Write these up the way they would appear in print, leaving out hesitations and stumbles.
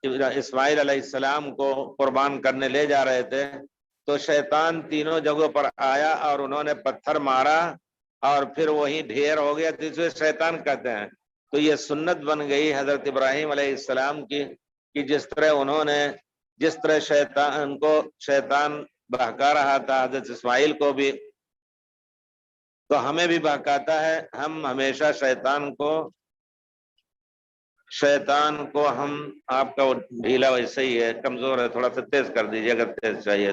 اسماعیل علیہ السلام کو قربان کرنے لے جا رہے تھے تو شیطان تینوں جگہوں پر آیا اور انہوں نے پتھر مارا اور پھر وہی ڈھیر ہو گیا، تو اسے شیطان کہتے ہیں۔ تو یہ سنت بن گئی حضرت ابراہیم علیہ السلام کی کہ جس طرح شیطان بہکا رہا تھا حضرت اسماعیل کو بھی، تو ہمیں بھی بہکاتا ہے۔ ہم ہمیشہ شیطان کو ہم، آپ کا وہ ڈھیلا ویسے ہی ہے، کمزور ہے، تھوڑا سا تیز کر دیجیے اگر تیز چاہیے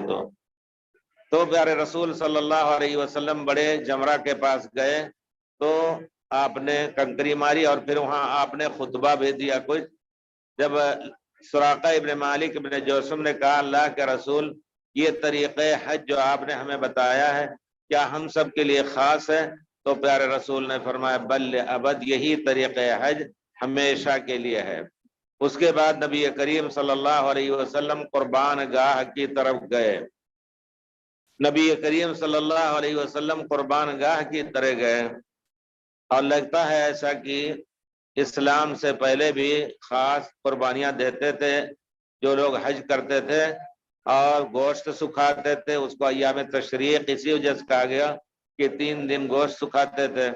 تو پیارے رسول صلی اللہ علیہ وسلم بڑے جمرہ کے پاس گئے تو آپ نے کنکری ماری اور پھر وہاں آپ نے خطبہ بھی دیا کچھ۔ جب سراقہ ابن مالک ابن جوشم نے کہا اللہ کے رسول یہ طریقہ حج جو آپ نے ہمیں بتایا ہے کیا ہم سب کے لیے خاص ہے؟ تو پیارے رسول نے فرمایا بل ابد، یہی طریقہ حج ہمیشہ کے لیے ہے۔ اس کے بعد نبی کریم صلی اللہ علیہ وسلم قربان گاہ کی طرف گئے۔ نبی کریم صلی اللہ علیہ وسلم قربان گاہ کی طرف گئے، اور لگتا ہے ایسا کہ اسلام سے پہلے بھی خاص قربانیاں دیتے تھے جو لوگ حج کرتے تھے، اور گوشت سکھاتے تھے۔ اس کو ایام تشریق اسی وجہ سے کہا گیا کہ 3 دن گوشت سکھاتے تھے۔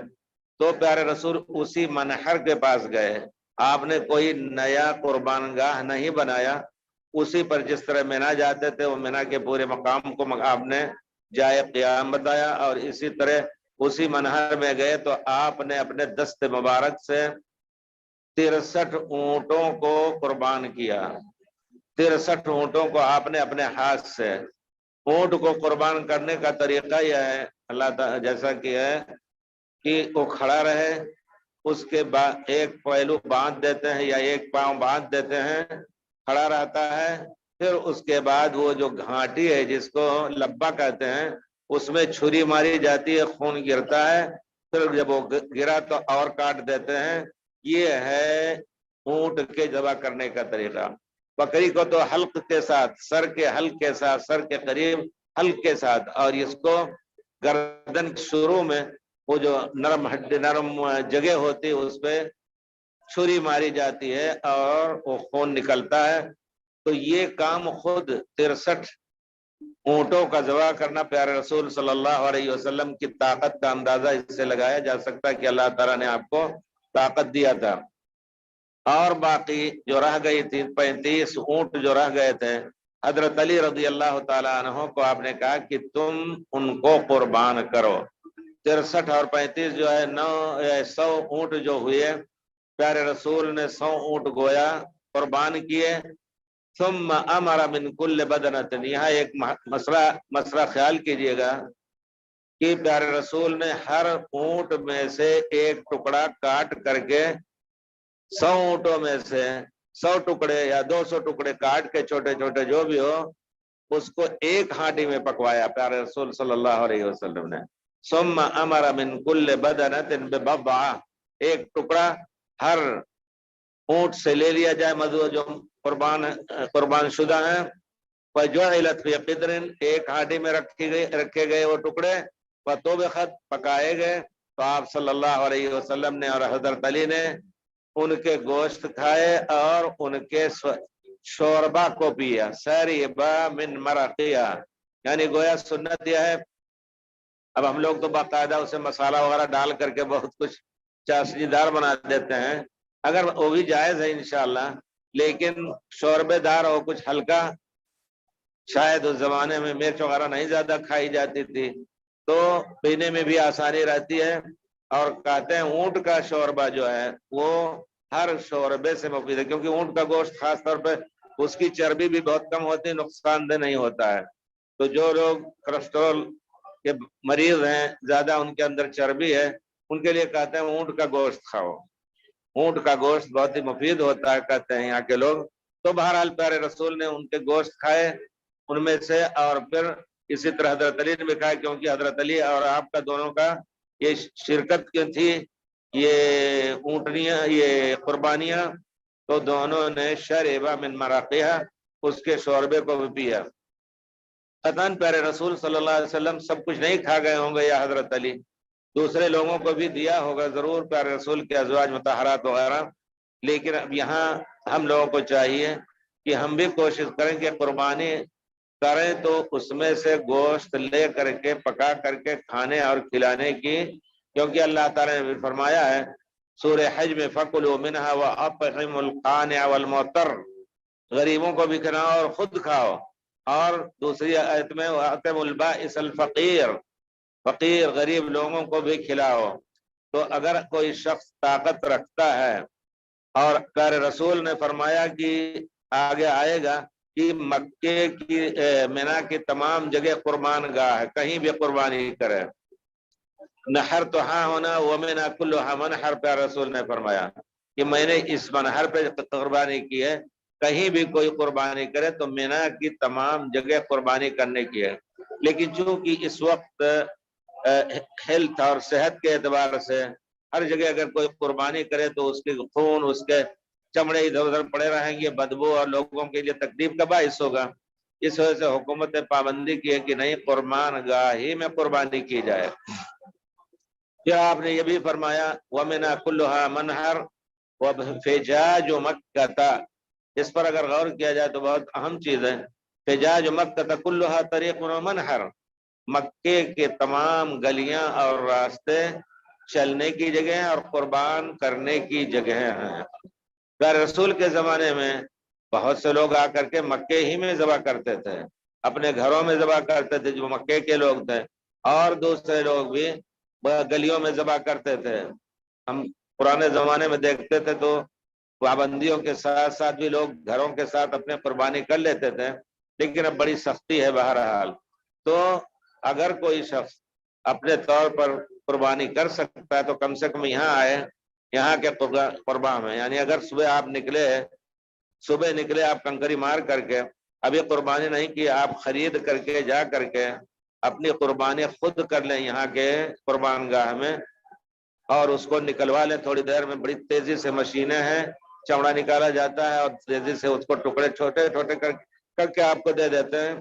تو پیارے رسول اسی منحر کے پاس گئے، آپ نے کوئی نیا قربان گاہ نہیں بنایا، اسی پر جس طرح مینا جاتے تھے وہ مینا کے پورے مقام کو آپ نے جائے قیام بتایا، اور اسی طرح اسی منحر میں گئے تو آپ نے اپنے دست مبارک سے 63 اونٹوں کو قربان کیا۔ 63 اونٹوں کو آپ نے اپنے ہاتھ سے، اونٹ کو قربان کرنے کا طریقہ یہ ہے اللہ تعالیٰ جیسا کہ ہے کہ وہ کھڑا رہے، اس کے بعد ایک پہلو باندھ دیتے ہیں یا ایک پاؤں باندھ دیتے ہیں، کھڑا رہتا ہے، پھر اس کے بعد وہ جو گھانٹی ہے جس کو لبا کہتے ہیں اس میں چھری ماری جاتی ہے، خون گرتا ہے، پھر جب وہ گرا تو اور کاٹ دیتے ہیں۔ یہ ہے اونٹ کے ذبح کرنے کا طریقہ۔ بکری کو تو حلق کے ساتھ، سر کے حلق کے ساتھ، سر کے قریب حلق کے ساتھ، اور اس کو گردن شروع میں وہ جو نرم جگہ ہوتی ہے اس پہ چھری ماری جاتی ہے اور وہ خون نکلتا ہے۔ تو یہ کام خود 63 اونٹوں کا ذبح کرنا، پیارے رسول صلی اللہ علیہ وسلم کی طاقت کا اندازہ اس سے لگایا جا سکتا ہے کہ اللہ تعالیٰ نے آپ کو طاقت دیا تھا۔ اور باقی جو رہ گئی تھی 35 اونٹ جو رہ گئے تھے، حضرت علی رضی اللہ تعالیٰ عنہ کو آپ نے کہا کہ تم ان کو قربان کرو۔ 63 اور 35 جو ہے 100 اونٹ جو ہوئے، پیارے رسول نے 100 اونٹ گویا قربان کیے۔ ثم امر من کل بدنۃ، یہاں ایک مسئلہ خیال کیجئے گا کہ پیارے رسول نے ہر اونٹ میں سے ایک ٹکڑا کاٹ کر کے 100 اونٹوں میں سے 100 ٹکڑے یا 200 ٹکڑے کاٹ کے چھوٹے چھوٹے جو بھی ہو اس کو ایک ہانڈی میں پکوایا پیارے رسول صلی اللہ علیہ وسلم نے۔ ثم امر من کل بدنۃ ببضعہ، ایک ٹکڑا ہر اونٹ سے لے لیا جائے مذبوح جو قربان شدہ ہیں، فجعلت فی قدر، ایک ہانڈی میں رکھے گئے وہ ٹکڑے، وطبخت، پکائے گئے۔ تو آپ صلی اللہ علیہ وسلم نے اور حضرت علی نے ان کے گوشت کھائے اور ان کے شوربہ کو پیا، سریبا من مرقیہ، یعنی گویا سنت یہ ہے۔ اب ہم لوگ تو باقاعدہ اسے مسالہ وغیرہ ڈال کر کے بہت کچھ چاشنی دار بنا دیتے ہیں، اگر وہ بھی جائز ہے انشاءاللہ، لیکن شوربے دار ہو کچھ ہلکا، شاید اس زمانے میں مرچ وغیرہ نہیں زیادہ کھائی جاتی تھی تو پینے میں بھی آسانی رہتی ہے۔ اور کہتے ہیں اونٹ کا شوربہ جو ہے وہ ہر شوربے سے مفید ہے، کیونکہ اونٹ کا گوشت خاص طور پہ اس کی چربی بھی بہت کم ہوتی ہے، نقصان دہ نہیں ہوتا ہے۔ تو جو لوگ کولسٹرول کے مریض ہیں، زیادہ ان کے اندر چربی ہے، ان کے لیے کہتے ہیں اونٹ کا گوشت کھاؤ، اونٹ کا گوشت بہت ہی مفید ہوتا ہے کہتے ہیں یہاں کے لوگ۔ تو بہرحال پیارے رسول نے ان کے گوشت کھائے ان میں سے، اور پھر اسی طرح حضرت علی نے بھی کھایا، کیونکہ حضرت علی اور آپ کا دونوں کا یہ شرکت کی تھی یہ اونٹنیاں، یہ قربانیاں، تو دونوں نے شربا من مراقیہ، اس کے شوربے کو بھی پیا۔ قطعاً پیارے رسول صلی اللہ علیہ وسلم سب کچھ نہیں کھا گئے ہوں گے یا حضرت علی دوسرے لوگوں کو بھی دیا ہوگا ضرور، پیارے رسول کے ازواج مطہرات وغیرہ، لیکن اب یہاں ہم لوگوں کو چاہیے کہ ہم بھی کوشش کریں کہ قربانی کریں تو اس میں سے گوشت لے کر کے پکا کر کے کھانے اور کھلانے کی، کیونکہ اللہ تعالیٰ نے بھی فرمایا ہے سورہ حج میں فَكُلُوا مِنْهَا وَأَطْعِمُوا الْقَانِعَ وَالْمُعْتَرَّ، غریبوں کو بھی کھلاؤ اور خود کھاؤ، اور دوسری آیت میں وَأَطْعِمُوا الْبَائِسَ الْفَقِيرَ، فقیر غریب لوگوں کو بھی کھلاؤ۔ تو اگر کوئی شخص طاقت رکھتا ہے، اور پیارے رسول نے فرمایا کہ آگے آئے گا کہ مکے کی مینا کی تمام جگہ قربان گاہ ہے، کہیں بھی قربانی کرے، نحر تو ہاں ہونا ومنا کلھا منحر، پیارے رسول نے فرمایا کہ میں نے اس منحر پہ قربانی کی ہے، کہیں بھی کوئی قربانی کرے تو مینا کی تمام جگہ قربانی کرنے کی ہے۔ لیکن چونکہ اس وقت ہیلتھ اور صحت کے اعتبار سے ہر جگہ اگر کوئی قربانی کرے تو اس کے خون، اس کے چمڑے ادھر ادھر پڑے رہیں گے، بدبو اور لوگوں کے لیے تکلیف کا باعث ہوگا، اس وجہ سے حکومت نے پابندی کی ہے کہ نہیں، قربان گاہ ہی میں قربانی کی جائے۔ پھر آپ نے یہ بھی فرمایا وَمِنَا كُلُّهَا مَنْحَرٌ وَفِجَاجُ مَكَّةَ، اس پر اگر غور کیا جائے تو بہت اہم چیز ہے۔ فجاج مکہ کلھا طریق ومنحر، مکے کے تمام گلیاں اور راستے چلنے کی جگہ اور قربان کرنے کی جگہ ہیں۔ پیارے رسول کے زمانے میں بہت سے لوگ آ کر کے مکے ہی میں ذبح کرتے تھے، اپنے گھروں میں ذبح کرتے تھے جو مکے کے لوگ تھے، اور دوسرے لوگ بھی گلیوں میں ذبح کرتے تھے۔ ہم پرانے زمانے میں دیکھتے تھے تو پابندیوں کے ساتھ ساتھ بھی لوگ گھروں کے ساتھ اپنے قربانی کر لیتے تھے، لیکن اب بڑی سختی ہے بہرحال۔ تو اگر کوئی شخص اپنے طور پر قربانی کر سکتا ہے تو کم سے کم یہاں آئے، یہاں کے قربان میں، یعنی اگر صبح نکلے آپ کنکری مار کر کے، ابھی قربانی نہیں کی، آپ خرید کر کے جا کر کے اپنی قربانی خود کر لیں یہاں کے قربان گاہ میں، اور اس کو نکلوا لیں تھوڑی دیر میں، بڑی تیزی سے مشینیں ہیں، چمڑا نکالا جاتا ہے اور تیزی سے اس کو ٹکڑے چھوٹے چھوٹے کر کے آپ کو دے دیتے ہیں،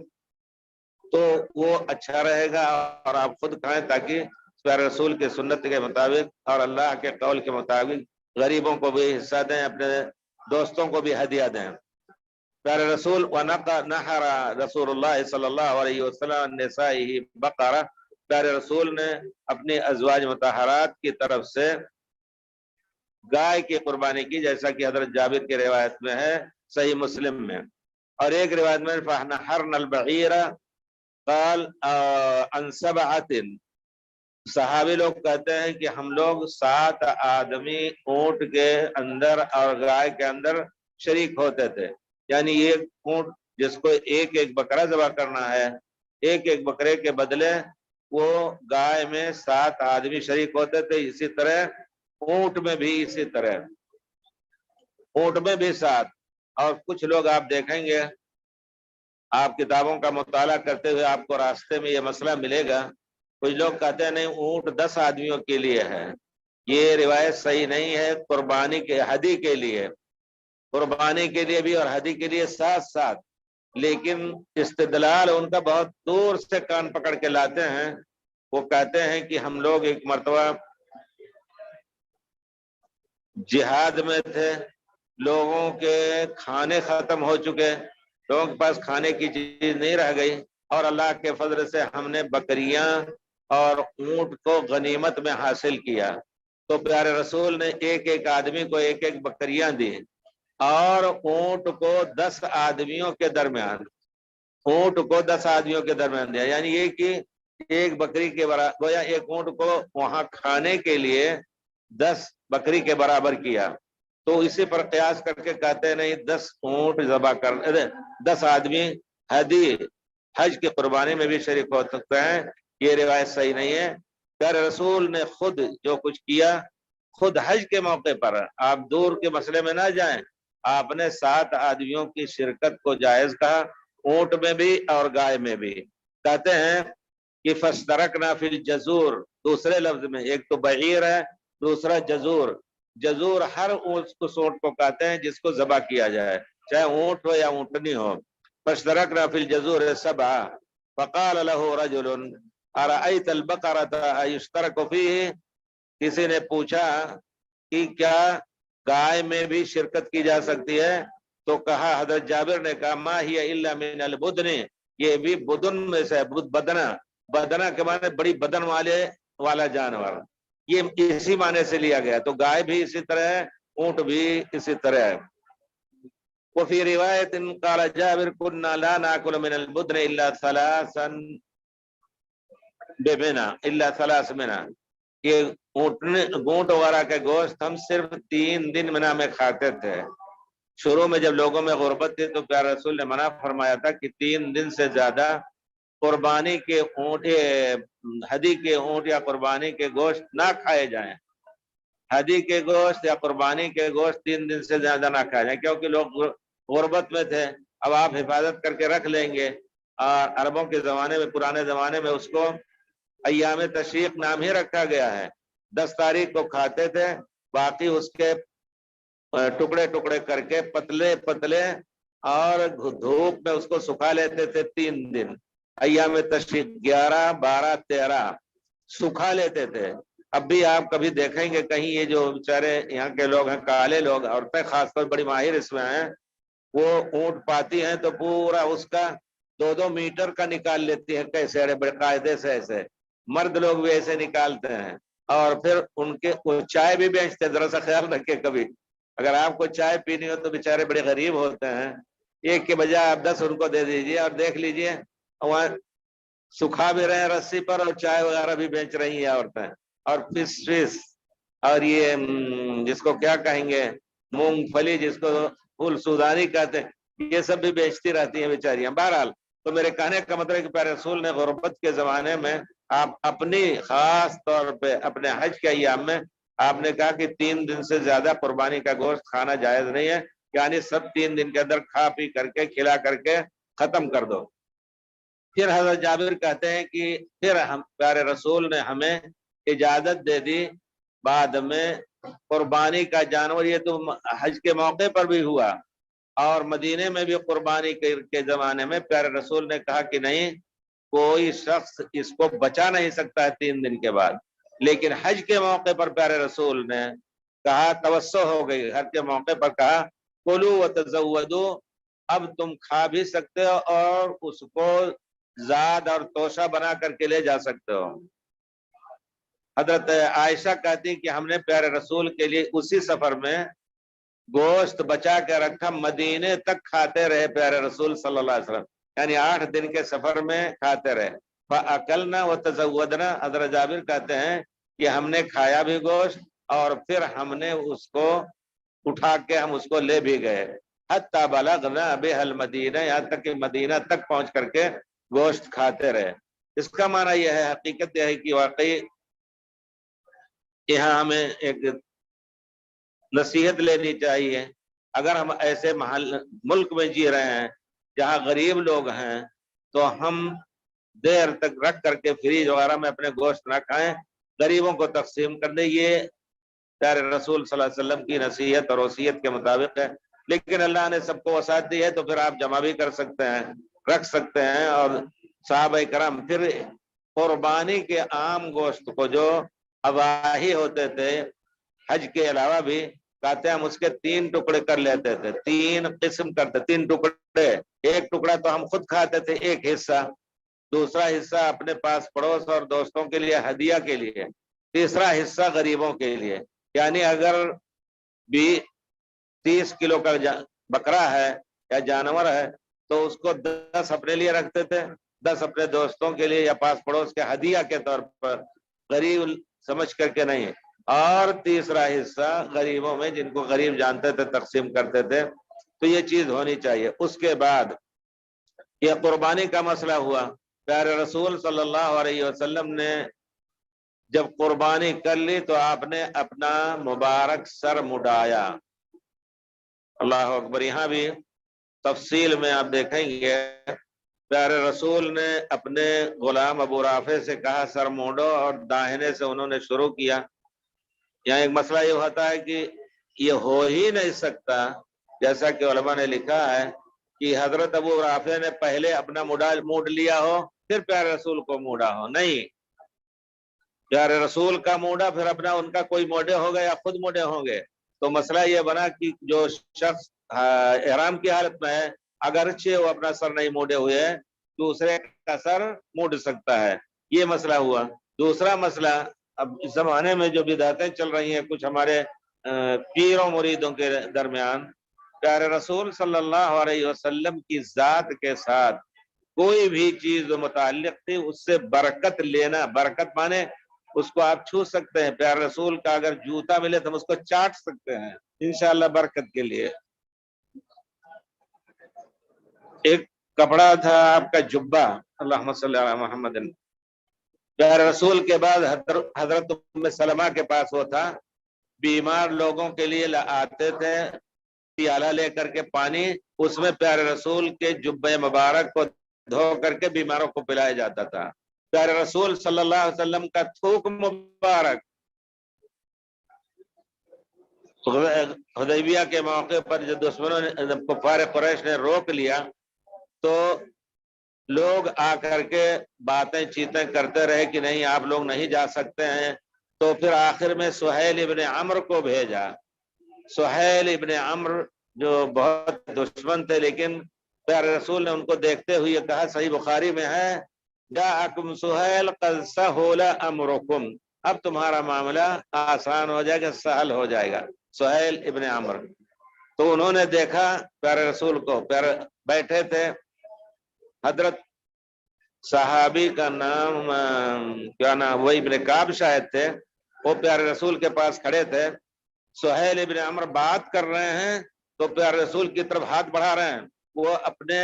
تو وہ اچھا رہے گا، اور آپ خود کھائیں تاکہ پیارے رسول کے سنت کے مطابق اور اللہ کے قول کے مطابق غریبوں کو بھی حصہ دیں، اپنے دوستوں کو بھی ہدیہ دیں۔ پیارے رسول نحر رسول اللہ صلی اللہ علیہ وسلم نسائہ بقرہ، پیارے رسول نے اپنی ازواج مطہرات کی طرف سے گائے کی قربانی کی، جیسا کہ حضرت جابر کی روایت میں ہے صحیح مسلم میں، اور ایک روایت میں فَنَحَرْنَا الْبَعِيرَ قال عن سبعۃ، صحابی لوگ کہتے ہیں کہ ہم لوگ 7 آدمی اونٹ کے اندر اور گائے کے اندر شریک ہوتے تھے، یعنی ایک اونٹ جس کو ایک ایک بکرا ذبح کرنا ہے، ایک ایک بکرے کے بدلے وہ گائے میں 7 آدمی شریک ہوتے تھے، اسی طرح اونٹ میں بھی اسی طرح، اونٹ میں بھی 7۔ اور کچھ لوگ آپ دیکھیں گے، آپ کتابوں کا مطالعہ کرتے ہوئے آپ کو راستے میں یہ مسئلہ ملے گا، کچھ لوگ کہتے ہیں نہیں اونٹ 10 آدمیوں کے لیے ہے، یہ روایت صحیح نہیں ہے، قربانی کے ہدی کے لیے، قربانی کے لیے بھی اور ہدی کے لیے 7، لیکن استدلال ان کا بہت دور سے کان پکڑ کے لاتے ہیں۔ وہ کہتے ہیں کہ ہم لوگ ایک مرتبہ جہاد میں تھے، لوگوں کے کھانے ختم ہو چکے، لوگوں کے پاس کھانے کی چیز نہیں رہ گئی، اور اللہ کے فضل سے ہم نے بکریاں اور اونٹ کو غنیمت میں حاصل کیا، تو پیارے رسول نے ایک ایک آدمی کو ایک ایک بکریاں دی، اور اونٹ کو 10 آدمیوں کے درمیان، اونٹ کو 10 آدمیوں کے درمیان دیا، یعنی یہ کہ ایک بکری کے برابر، گویا ایک اونٹ کو وہاں کھانے کے لیے 10 بکری کے برابر کیا۔ تو اسی پر قیاس کر کے کہتے ہیں نہیں 10 اونٹ ذبح کر 10 آدمی ہدی حج کی قربانی میں بھی شریک ہو سکتے ہیں، یہ روایت صحیح نہیں ہے۔ پیارے رسول نے خود جو کچھ کیا، خود حج کے موقع پر، آپ دور کے مسئلے میں نہ جائیں، آپ نے 7 آدمیوں کی شرکت کو جائز کہا، اونٹ میں بھی اور گائے میں بھی۔ کہتے ہیں کہ فَاسْتَرَكْنَا فِي الْجَزُورِ، دوسرے لفظ میں ایک تو بعیر ہے، دوسرا جزور، جزور ہر اس اونٹ کو کہتے ہیں جس کو ذبح کیا جائے، چاہے اونٹ ہو یا اونٹنی ہو۔ فَاشْتَرَكْنَا فِي الْجَزُورِ 7 فَقَالَ لَهُ رَجُلٌ أَرَأَيْتَ الْبَقَرَةَ أَيُشْتَرَكُ فِيهِ، کسی نے پوچھا کہ کیا گائے میں بھی شرکت کی جا سکتی ہے؟ تو کہا حضرت جابر نے کہا ما ہی الا من البدن، یہ بھی بدن میں سے بدنا، بدنا کے معنی بڑی بدن والا جانور، یہ اسی معنی سے لیا گیا. تو گائے بھی اسی طرح ہے، اونٹ بھی اسی طرح ہے. وفي روایت قال جابر كنا لا ناكل من البدن الا ثلاثا بمنا الا ثلاث منا، یہ اونٹ وغیرہ کے گوشت ہم صرف 3 دن منا میں کھاتے تھے. شروع میں جب لوگوں میں غربت تھی تو پیارے رسول نے منع فرمایا تھا کہ 3 دن سے زیادہ قربانی کے اونٹ، ہدی کے اونٹ یا قربانی کے گوشت نہ کھائے جائیں. ہدی کے گوشت یا قربانی کے گوشت 3 دن سے زیادہ نہ کھائے جائیں، کیونکہ لوگ غربت میں تھے. اب آپ حفاظت کر کے رکھ لیں گے. اور عربوں کے زمانے میں، پرانے زمانے میں اس کو ایام تشریق نام ہی رکھا گیا ہے. 10 تاریخ کو کھاتے تھے، باقی اس کے ٹکڑے ٹکڑے کر کے پتلے پتلے اور دھوپ میں اس کو سکھا لیتے تھے 3 دن. ایام تشریق 11 12 13 سکھا لیتے تھے. اب بھی آپ کبھی دیکھیں گے کہیں یہ جو بیچارے یہاں کے لوگ ہیں، کالے لوگ، عورتیں خاص طور بڑی ماہر اس میں ہیں، وہ اونٹ پاتی ہیں تو پورا اس کا 2-2 میٹر کا نکال لیتی ہیں، کیسے بڑے قاعدے سے. ایسے مرد لوگ بھی ایسے نکالتے ہیں. اور پھر ان کے چائے بھی بیچتے ہیں. ذرا سا خیال رکھے، کبھی اگر آپ کو چائے پینی ہو تو بیچارے بڑے غریب ہوتے ہیں، ایک کے بجائے آپ 10 ان کو دے دیجئے اور دیکھ لیجئے وہاں سکھا بھی رہے ہیں رسی پر، اور چائے وغیرہ بھی بیچ رہی ہیں عورتیں. اور فش اور یہ جس کو کیا کہیں گے، مونگ پھلی، جس کو پھول سودانی کہتے ہیں، یہ سب بھی بیچتی رہتی ہیں بیچاریاں. بہرحال تو میرے کہنے کا مطلب ہے کہ پیارے رسول نے غربت کے زمانے میں آپ اپنی خاص طور پہ اپنے حج کے ایام میں آپ نے کہا کہ 3 دن سے زیادہ قربانی کا گوشت کھانا جائز نہیں ہے، یعنی سب 3 دن کے اندر کھا پی کر کے کھلا کر کے ختم کر دو. پھر حضرت جابر کہتے ہیں کہ پھر ہم پیارے رسول نے ہمیں اجازت دے دی بعد میں قربانی کا جانور. یہ تو حج کے موقع پر بھی ہوا، اور مدینے میں بھی قربانی کے زمانے میں پیارے رسول نے کہا کہ نہیں، کوئی شخص اس کو بچا نہیں سکتا ہے 3 دن کے بعد. لیکن حج کے موقع پر پیارے رسول نے کہا، توسع ہو گئی، حج کے موقع پر کہا کلوا وتزودوا، اب تم کھا بھی سکتے ہو اور اس کو زاد اور توشہ بنا کر کے لے جا سکتے ہو. حضرت عائشہ کہتی کہ ہم نے پیارے رسول کے لیے اسی سفر میں گوشت بچا کے رکھا، مدینے تک کھاتے رہے پیارے رسول صلی اللہ علیہ وسلم، یعنی 8 دن کے سفر میں کھاتے رہے. فَأَكَلْنَا وَتَزَوَّدْنَا، حضرت جابر کہتے ہیں کہ ہم نے کھایا بھی گوشت اور پھر ہم نے اس کو اٹھا کے ہم اس کو لے بھی گئے. حَتَّى بَلَغْنَا بِهَا الْمَدِينَةَ، یہاں تک کہ مدینہ تک پہنچ کر کے گوشت کھاتے رہے. اس کا معنی یہ ہے، حقیقت یہ ہے کہ واقعی یہاں ہمیں ایک نصیحت لینی چاہیے. اگر ہم ایسے ملک میں جی رہے ہیں جہاں غریب لوگ ہیں تو ہم دیر تک رکھ کر کے فریج وغیرہ میں اپنے گوشت نہ کھائیں، غریبوں کو تقسیم کر دیں. یہ پیارے رسول صلی اللہ علیہ وسلم کی نصیحت اور وصیت کے مطابق ہے. لیکن اللہ نے سب کو وسعت دی ہے تو پھر آپ جمع بھی کر سکتے ہیں، رکھ سکتے ہیں. اور صحابہ کرام پھر قربانی کے عام گوشت کو جو اضاحی ہوتے تھے حج کے علاوہ بھی، کہتے ہیں ہم اس کے 3 ٹکڑے کر لیتے تھے، 3 قسم کرتے، 3 ٹکڑے. ایک ٹکڑا تو ہم خود کھاتے تھے، ایک حصہ، دوسرا حصہ اپنے پاس پڑوس اور دوستوں کے لیے ہدیہ کے لیے، تیسرا حصہ غریبوں کے لیے. یعنی اگر بھی 30 کلو کا بکرا ہے یا جانور ہے تو اس کو 10 اپنے لیے رکھتے تھے، 10 اپنے دوستوں کے لیے یا پاس پڑوس کے ہدیہ کے طور پر، غریب سمجھ کر کے نہیں. اور تیسرا حصہ غریبوں میں، جن کو غریب جانتے تھے، تقسیم کرتے تھے. تو یہ چیز ہونی چاہیے. اس کے بعد یہ قربانی کا مسئلہ ہوا. پیارے رسول صلی اللہ علیہ وسلم نے جب قربانی کر لی تو آپ نے اپنا مبارک سر مڈایا. اللہ اکبر. یہاں بھی تفصیل میں آپ دیکھیں گے پیارے رسول نے اپنے غلام ابو رافع سے کہا سر مونڈو، اور داہنے سے انہوں نے شروع کیا. یہاں ایک مسئلہ یہ ہوتا ہے کہ یہ ہو ہی نہیں سکتا، جیسا کہ علماء نے لکھا ہے کہ حضرت ابو رافع نے پہلے اپنا موڈ لیا ہو پھر پیارے رسول کو موڈا ہو. نہیں، پیارے رسول کا موڈا پھر اپنا ان کا کوئی موڈے ہوگا یا خود موڈے ہوں گے. تو مسئلہ یہ بنا کہ جو شخص احرام کی حالت میں ہے، اگرچہ وہ اپنا سر نہیں موڑے ہوئے ہیں، دوسرے کا سر موڑ سکتا ہے۔ یہ مسئلہ ہوا۔ دوسرا مسئلہ، اب اس زمانے میں جو بدعتیں چل رہی ہیں کچھ ہمارے پیروں مریدوں کے درمیان، پیارے رسول صلی اللہ علیہ وسلم کی ذات کے ساتھ کوئی بھی چیز جو متعلق تھی اس سے برکت لینا، برکت مانے اس کو آپ چھو سکتے ہیں، پیارے رسول کا اگر جوتا ملے تو ہم اس کو چاٹ سکتے ہیں انشاءاللہ برکت کے لیے۔ ایک کپڑا تھا آپ کا جبہ، اللہم صلی علی محمد، پیارے رسول کے بعد حضرت ام سلمہ کے پاس وہ تھا، بیمار لوگوں کے لیے آتے تھے پیالہ لے کر کے پانی، اس میں پیارے رسول کے جبہ مبارک کو دھو کر کے بیماروں کو پلایا جاتا تھا۔ پیارے رسول صلی اللہ علیہ وسلم کا تھوک مبارک حدیبیہ کے موقع پر جب دشمنوں نے، کفار قریش نے روک لیا تو لوگ آ کر کے باتیں چیتیں کرتے رہے کہ نہیں آپ لوگ نہیں جا سکتے ہیں، تو پھر آخر میں سہیل ابن عمرو کو بھیجا۔ سہیل ابن عمرو جو بہت دشمن تھے، لیکن پیارے رسول نے ان کو دیکھتے ہوئے کہا، صحیح بخاری میں ہے، جاءکم سہیل قد سہول امرکم، اب تمہارا معاملہ آسان ہو جائے گا، سہل ہو جائے گا، سہیل ابن عمرو۔ تو انہوں نے دیکھا پیارے رسول کو، پیارے بیٹھے تھے، حضرت صحابی کا نام کیا نام، وہ ابن کعب شاید تھے، وہ پیارے رسول کے پاس کھڑے تھے، سہیل ابن عمرو بات کر رہے ہیں تو پیارے رسول کی طرف ہاتھ بڑھا رہے ہیں، وہ اپنے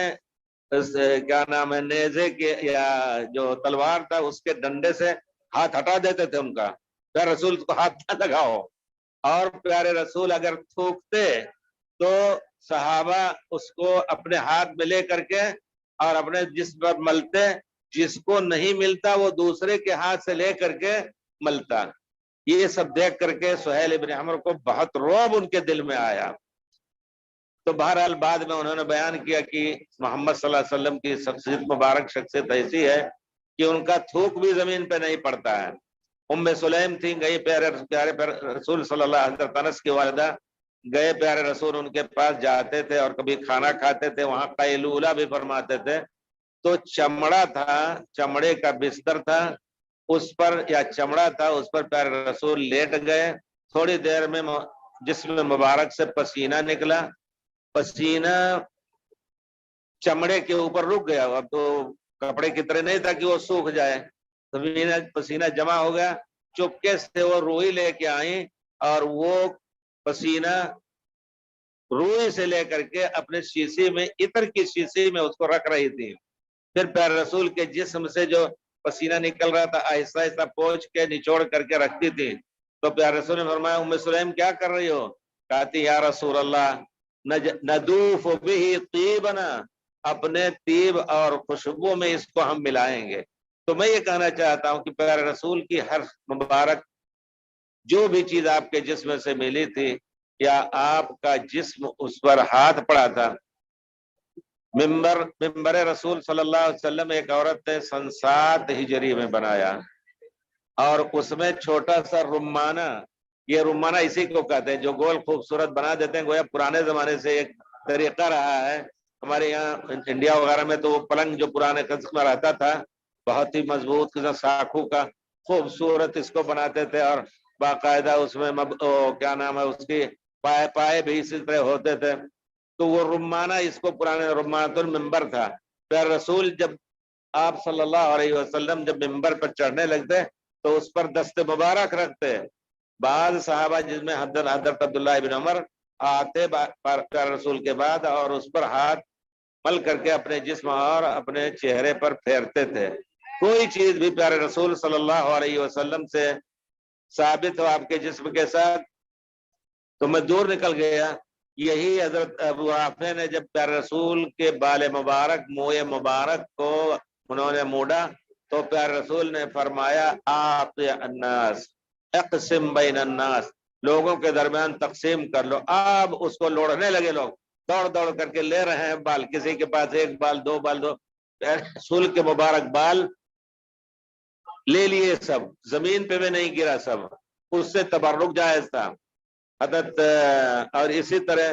کیا نام ہے نیزے کے یا جو تلوار تھا اس کے ڈنڈے سے ہاتھ ہٹا دیتے تھے ان کا، پیارے رسول کو ہاتھ نہ لگاؤ، اور پیارے رسول اگر تھوکتے تو صحابہ اس کو اپنے ہاتھ میں لے کر کے اور اپنے جسم پر ملتے، جس کو نہیں ملتا وہ دوسرے کے ہاتھ سے لے کر کے ملتا۔ یہ سب دیکھ کر کے سہیل ابن عمرو کو بہت رعب ان کے دل میں آیا۔ تو بہرحال بعد میں انہوں نے بیان کیا کہ محمد صلی اللہ علیہ وسلم کی شخصیت مبارک، شخصیت ایسی ہے کہ ان کا تھوک بھی زمین پہ نہیں پڑتا ہے۔ ام سلیم تھی، گئی پیارے رسول صلی اللہ علیہ وسلم، حضرت انس کی والدہ، گئے پیارے رسول ان کے پاس جاتے تھے اور کبھی کھانا کھاتے تھے، وہاں قیلولہ بھی فرماتے تھے، تو چمڑا تھا، چمڑے کا بستر تھا، اس پر یا چمڑا تھا، اس پر پیارے رسول لیٹ گئے، تھوڑی دیر میں جسم مبارک سے پسینہ نکلا، پسینہ چمڑے کے اوپر رک گیا، اب تو کپڑے کی طرح نہیں تھا کہ وہ سوکھ جائے، پسینہ جمع ہو گیا، چپکے سے وہ روئی لے کے آئیں اور وہ پسینہ روئی سے لے کر کے اپنے شیشے میں، عطر کی شیشے میں اس کو رکھ رہی تھی، پھر پیارے رسول کے جسم سے جو پسینہ نکل رہا تھا آہستہ آہستہ پوچھ کے نچوڑ کر کے رکھتی تھی۔ تو پیارے رسول نے فرمایا، ام سلیم کیا کر رہی ہو؟ کہتی یا رسول اللہ ندوف به طیبنا، اپنے طیب اور خوشبو میں اس کو ہم ملائیں گے۔ تو میں یہ کہنا چاہتا ہوں کہ پیارے رسول کی ہر مبارک جو بھی چیز آپ کے جسم سے ملی تھی، یا آپ کا جسم اس پر ہاتھ پڑا تھا، ممبر رسول صلی اللہ علیہ وسلم ایک عورت نے سن 7 ہجری میں بنایا، اور اس میں چھوٹا سا رمانہ، یہ رمانہ اسی کو کہتے ہیں جو گول خوبصورت بنا دیتے ہیں، گویا پرانے زمانے سے ایک طریقہ رہا ہے ہمارے یہاں انڈیا وغیرہ میں، تو وہ پلنگ جو پرانے قسم میں رہتا تھا بہت ہی مضبوط قسم ساکھو کا، خوبصورت اس کو بناتے تھے، اور باقاعدہ اس میں کیا نام ہے اس کی پائے بھی اسی طرح ہوتے تھے، تو وہ رمانہ اس کو پرانے رمانۃ المنبر تھا۔ پھر رسول جب آپ صلی اللہ علیہ وسلم جب منبر پر چڑھنے لگتے تو اس پر دست مبارک رکھتے، بعض صحابہ جس میں حضرت عبداللہ ابن عمر آتے پیارے رسول کے بعد اور اس پر ہاتھ مل کر کے اپنے جسم اور اپنے چہرے پر پھیرتے تھے۔ کوئی چیز بھی پیارے رسول صلی اللہ علیہ وسلم سے ثابت ہو آپ کے جسم کے ساتھ تو میں دور نکل گیا۔ یہی حضرت ابو رافع نے جب پیارے رسول کے بال مبارک، موئے مبارک کو انہوں نے موڑا تو پیارے رسول نے فرمایا آت الناس اقسم بین الناس، لوگوں کے درمیان تقسیم کر لو۔ اب اس کو لوڑنے لگے، لوگ دوڑ دوڑ کر کے لے رہے ہیں بال، کسی کے پاس 1 بال 2 بال، پیارے رسول کے مبارک بال لے لیے، سب زمین پہ بھی نہیں گرا، سب اس سے تبرک جائز تھا حضرت۔ اور اسی طرح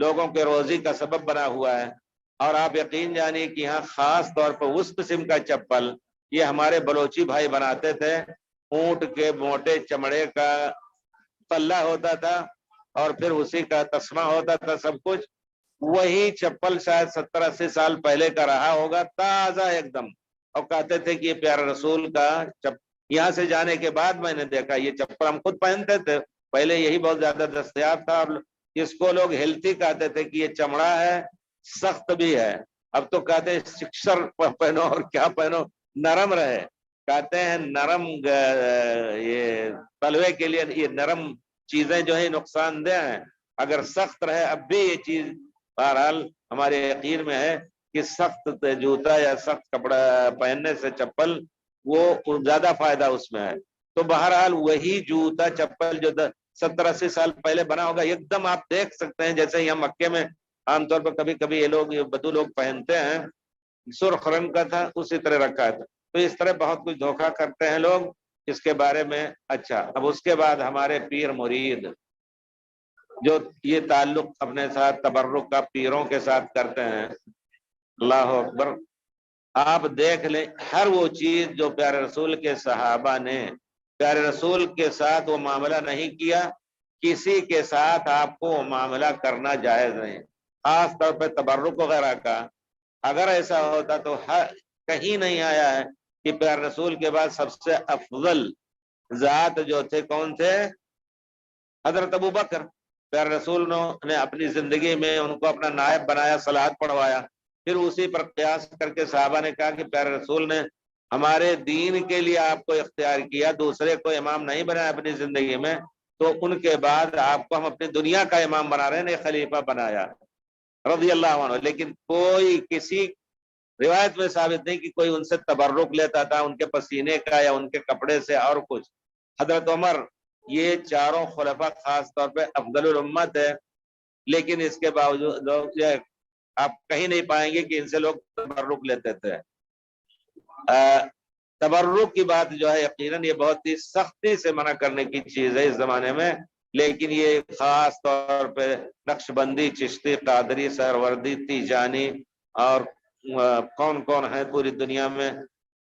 لوگوں کے روزی کا سبب بنا ہوا ہے۔ اور آپ یقین جانیے کہ یہاں خاص طور پر اس قسم کا چپل یہ ہمارے بلوچی بھائی بناتے تھے، اونٹ کے موٹے چمڑے کا پلہ ہوتا تھا اور پھر اسی کا تسمہ ہوتا تھا سب کچھ۔ وہی چپل شاید 70-80 سال پہلے کا رہا ہوگا، تازہ ایک دم، اور کہتے تھے کہ یہ پیارے رسول کا یہاں سے جانے کے بعد میں نے دیکھا یہ چپل ہم خود پہنتے تھے، پہلے یہی بہت زیادہ دستیاب تھا، اور اس کو لوگ ہیلتھی کہتے تھے کہ یہ چمڑا ہے، سخت بھی ہے۔ اب تو کہتے ہیں سکسر پہنو اور کیا پہنو، نرم رہے، کہتے ہیں نرم یہ تلوے کے لیے یہ نرم چیزیں جو ہے نقصان دہ ہیں، اگر سخت رہے اب بھی یہ چیز بہرحال ہمارے یقین میں ہے کہ سخت جوتا یا سخت کپڑا پہننے سے چپل وہ زیادہ فائدہ اس میں ہے۔ تو بہرحال وہی جوتا چپل جو 70-80 سال پہلے بنا ہوگا، ایک دم آپ دیکھ سکتے ہیں جیسے یہاں مکے میں عام طور پر کبھی کبھی یہ بدو لوگ پہنتے ہیں، سرخ رنگ کا تھا اسی طرح رکھا ہے۔ تو اس طرح بہت کچھ دھوکہ کرتے ہیں لوگ اس کے بارے میں۔ اچھا، اب اس کے بعد ہمارے پیر مرید جو یہ تعلق اپنے ساتھ تبرک کا پیروں کے ساتھ کرتے ہیں، اللہ اکبر، آپ دیکھ لیں ہر وہ چیز جو پیارے رسول کے صحابہ نے پیارے رسول کے ساتھ وہ معاملہ نہیں کیا، کسی کے ساتھ آپ کو وہ معاملہ کرنا جائز نہیں، خاص طور پہ تبرک وغیرہ کا۔ اگر ایسا ہوتا تو کہیں نہیں آیا ہے کہ پیارے رسول کے بعد سب سے افضل ذات جو تھے کون تھے؟ حضرت ابو بکر۔ پیارے رسول نے اپنی زندگی میں ان کو اپنا نائب بنایا، صلوات پڑھوایا، پھر اسی پر قیاس کر کے صحابہ نے کہا کہ پیارے رسول نے ہمارے دین کے لیے آپ کو اختیار کیا، دوسرے کو امام نہیں بنایا اپنی زندگی میں، تو ان کے بعد آپ کو ہم اپنی دنیا کا امام بنا رہے ہیں، خلیفہ بنایا رضی اللہ عنہ۔ لیکن کوئی کسی روایت میں ثابت نہیں کہ کوئی ان سے تبرک لیتا تھا ان کے پسینے کا یا ان کے کپڑے سے اور کچھ۔ حضرت عمر، یہ چاروں خلفاء خاص طور پہ افضل الامت ہے، لیکن اس کے باوجود لوگ آپ کہیں نہیں پائیں گے کہ ان سے لوگ تبرک لیتے تھے۔ تبرک کی بات جو ہے یقیناً یہ بہت ہی سختی سے منع کرنے کی چیز ہے اس زمانے میں، لیکن یہ خاص طور پہ نقش بندی، چشتی، قادری، سہروردی، تیجانی اور کون کون ہے پوری دنیا میں،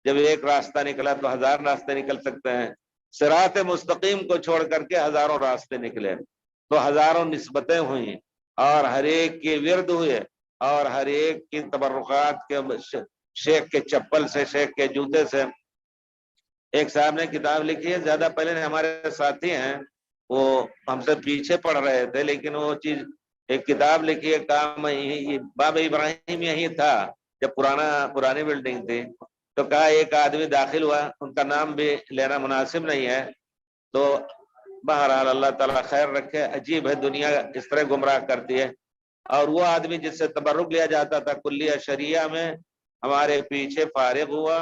جب ایک راستہ نکلا تو 1000 راستے نکل سکتے ہیں، صراط مستقیم کو چھوڑ کر کے ہزاروں راستے نکلے، تو ہزاروں نسبتیں ہوئیں اور ہر ایک کے ورد ہوئے اور ہر ایک کی تبرکات کے شیخ کے چپل سے، شیخ کے جوتے سے۔ ایک صاحب نے کتاب لکھی ہے، زیادہ پہلے ہمارے ساتھی ہیں، وہ ہم سے پیچھے پڑھ رہے تھے، لیکن وہ چیز ایک کتاب لکھی ہے، کام باب ابراہیم یہی تھا جب پرانی بلڈنگ تھی، تو کہا ایک آدمی داخل ہوا، ان کا نام بھی لینا مناسب نہیں ہے، تو بہرحال اللہ تعالیٰ خیر رکھے، عجیب ہے دنیا اس طرح گمراہ کرتی ہے۔ اور وہ آدمی جس سے تبرک لیا جاتا تھا کلیہ شریعہ میں ہمارے پیچھے فارغ ہوا۔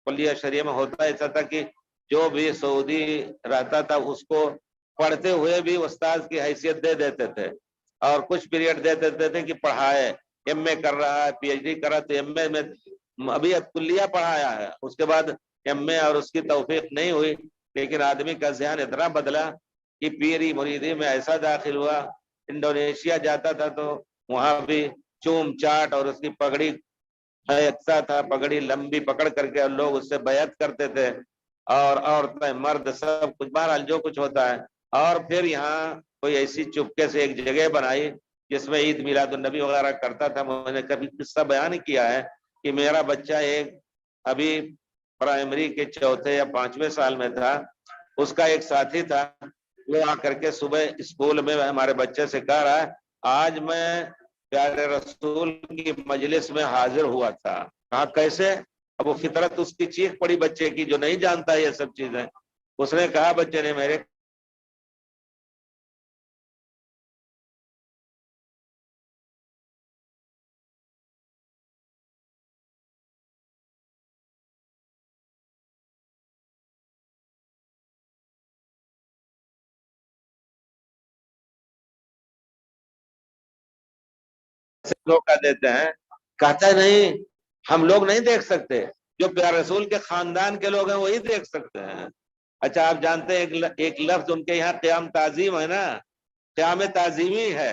کلیہ شریعہ میں ہوتا ایسا تھا کہ جو بھی سعودی رہتا تھا اس کو پڑھتے ہوئے بھی استاذ کی حیثیت دے دیتے تھے، اور کچھ پیریڈ دے دیتے تھے کہ پڑھائے، ایم اے کر رہا ہے، پی ایچ ڈی کر رہا ہے تو ایم اے میں ابھی کلیہ پڑھایا ہے، اس کے بعد ایم اے اور اس کی توفیق نہیں ہوئی، لیکن آدمی کا ذہن اتنا بدلا کہ پیری مریدی میں ایسا داخل ہوا، انڈونیشیا جاتا تھا تو وہاں بھی چوم چاٹ اور اس کی پگڑی اچھا تھا، پگڑی لمبی پکڑ کر کے لوگ اس سے بیعت کرتے تھے، اور عورتیں مرد سب کچھ، بہرحال جو کچھ ہوتا ہے۔ اور پھر یہاں کوئی ایسی چپکے سے ایک جگہ بنائی جس میں عید میلاد النبی وغیرہ کرتا تھا۔ میں نے کبھی قصہ بیان کیا ہے کہ میرا بچہ ایک ابھی پرائمری کے 4 یا 5ویں سال میں تھا، اس کا ایک ساتھی تھا، وہ آ کر کے صبح اسکول میں ہمارے بچے سے کہہ رہا ہے آج میں پیارے رسول کی مجلس میں حاضر ہوا تھا۔ کہا کیسے؟ اب وہ فطرت اس کی چیخ پڑی بچے کی جو نہیں جانتا یہ سب چیزیں۔ اس نے کہا بچے نے میرے دھوکہ دیتے ہیں، کہتا ہے نہیں ہم لوگ نہیں دیکھ سکتے، جو پیارے رسول کے خاندان کے لوگ ہیں وہی دیکھ سکتے ہیں۔ اچھا آپ جانتے ہیں ایک لفظ ان کے یہاں قیام تعظیم ہے نا، قیام تعظیمی ہے،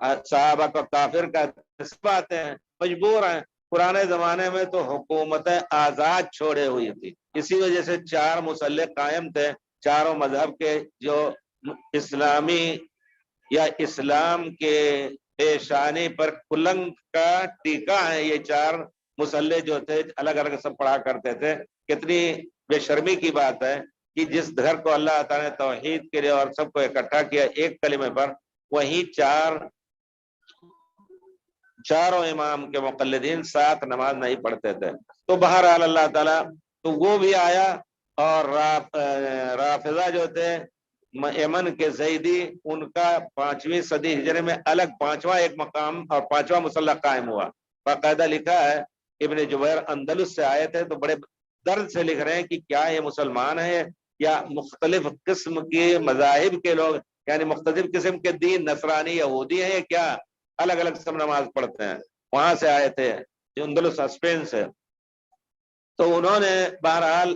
صحابہ کو کافر کا بات ہیں، مجبور ہیں۔ پرانے زمانے میں تو حکومتیں آزاد چھوڑے ہوئی تھی، اسی وجہ سے 4 مسلح قائم تھے، چاروں مذہب کے جو اسلامی یا اسلام کے پیشانی پر کلنگ کا ٹیکا ہے، یہ 4 مسلح جو تھے الگ الگ سب پڑھا کرتے تھے۔ کتنی بے شرمی کی بات ہے کہ جس گھر کو اللہ تعالیٰ نے توحید کے لیے اور سب کو اکٹھا کیا ایک کلمے پر، وہیں چاروں امام کے مقلدین ساتھ نماز نہیں پڑھتے تھے۔ تو بہرحال اللہ تعالیٰ تو وہ بھی آیا، اور رافضہ جو تھے یمن کے زیدی، ان کا 5ویں صدی ہجری میں الگ 5واں ایک مقام اور 5واں مسلح قائم ہوا۔ باقاعدہ لکھا ہے، ابن جبیر اندلس سے آئے تھے تو بڑے درد سے لکھ رہے ہیں کہ کیا یہ مسلمان ہیں یا مختلف قسم کے مذاہب کے لوگ، یعنی مختلف قسم کے دین، نصرانی یہودی ہیں، کیا الگ الگ سب نماز پڑھتے ہیں۔ وہاں سے آئے تھے اندلس اسپین سے۔ تو انہوں نے بہرحال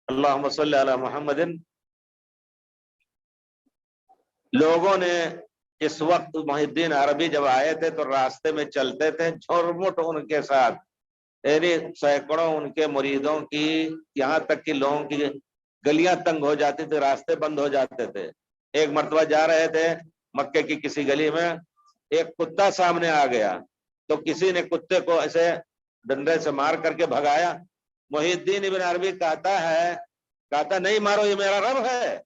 اللہم صلی علی محمد، لوگوں نے اس وقت محی الدین عربی جب آئے تھے تو راستے میں چلتے تھے جھرمٹ ان کے ساتھ، یعنی سینکڑوں ان کے مریدوں کی، یہاں تک کہ لوگوں کی گلیاں تنگ ہو جاتی تھی، راستے بند ہو جاتے تھے۔ ایک مرتبہ جا رہے تھے مکے کی کسی گلی میں، ایک کتا سامنے آ گیا تو کسی نے کتے کو ایسے ڈنڈے سے مار کر کے بھگایا۔ محی الدین ابن عربی کہتا نہیں مارو، یہ میرا رب ہے۔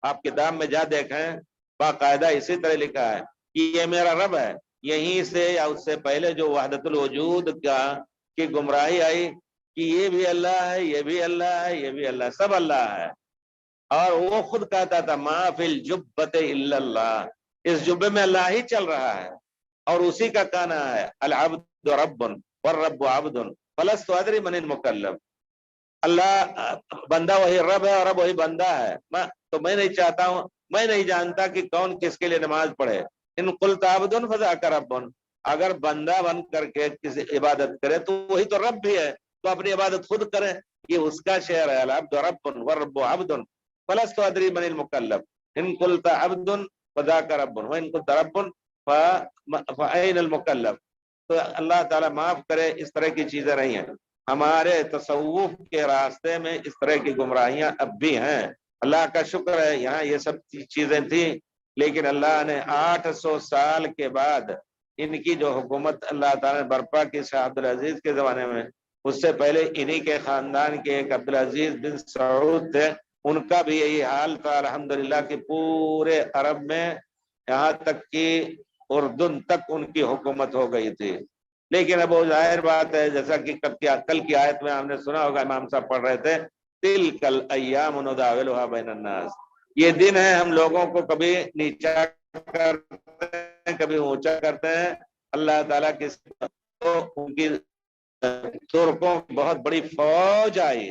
آپ کتاب میں جا دیکھیں، باقاعدہ اسی طرح لکھا ہے کہ یہ میرا رب ہے۔ یہیں سے یا اس سے پہلے جو وحدت الوجود کی گمراہی آئی کہ یہ بھی اللہ ہے، یہ بھی اللہ ہے، یہ بھی اللہ ہے، سب اللہ ہے۔ اور وہ خود کہتا تھا ما فی الجبۃ الا اللہ، اس جبے میں اللہ ہی چل رہا ہے، اور اسی کا کہنا ہے العبد رب والرب عبد فلست ادری من المکلف، اللہ بندہ وہی رب ہے اور رب وہی بندہ ہے، تو میں نہیں چاہتا ہوں، میں نہیں جانتا کہ کون کس کے لیے نماز پڑھے۔ ان قلت عبد فذاک رب، اگر بندہ بن کر کے کسی عبادت کرے تو وہی تو رب بھی ہے، تو اپنی عبادت خود کرے، یہ اس کا شعر ہے العبد رب والرب عبد فلست ادری من المکلف ان قلت عبد فذاک رب وان قلت رب فأین المکلف۔ تو اللہ تعالیٰ معاف کرے، اس طرح کی چیزیں نہیں ہیں ہمارے تصوف کے راستے میں، اس طرح کی گمراہیاں اب بھی ہیں۔ اللہ کا شکر ہے یہاں یہ سب چیزیں تھیں، لیکن اللہ نے 800 سال کے بعد ان کی جو حکومت اللہ تعالیٰ نے برپا کی شاہ عبدالعزیز کے زمانے میں، اس سے پہلے انہی کے خاندان کے ایک عبدالعزیز بن سعود تھے، ان کا بھی یہی حال تھا الحمدللہ کہ پورے عرب میں یہاں تک کہ اردن تک ان کی حکومت ہو گئی تھی۔ لیکن اب وہ ظاہر بات ہے، جیسا کہ کل کی آیت میں ہم نے سنا ہوگا، امام صاحب پڑھ رہے تھے تلک الایام نداولها بین الناس، یہ دن ہے ہم لوگوں کو کبھی نیچا کرتے ہیں کبھی اونچا کرتے ہیں۔ اللہ تعالیٰ کی ان کی ترکوں کی بہت بڑی فوج آئی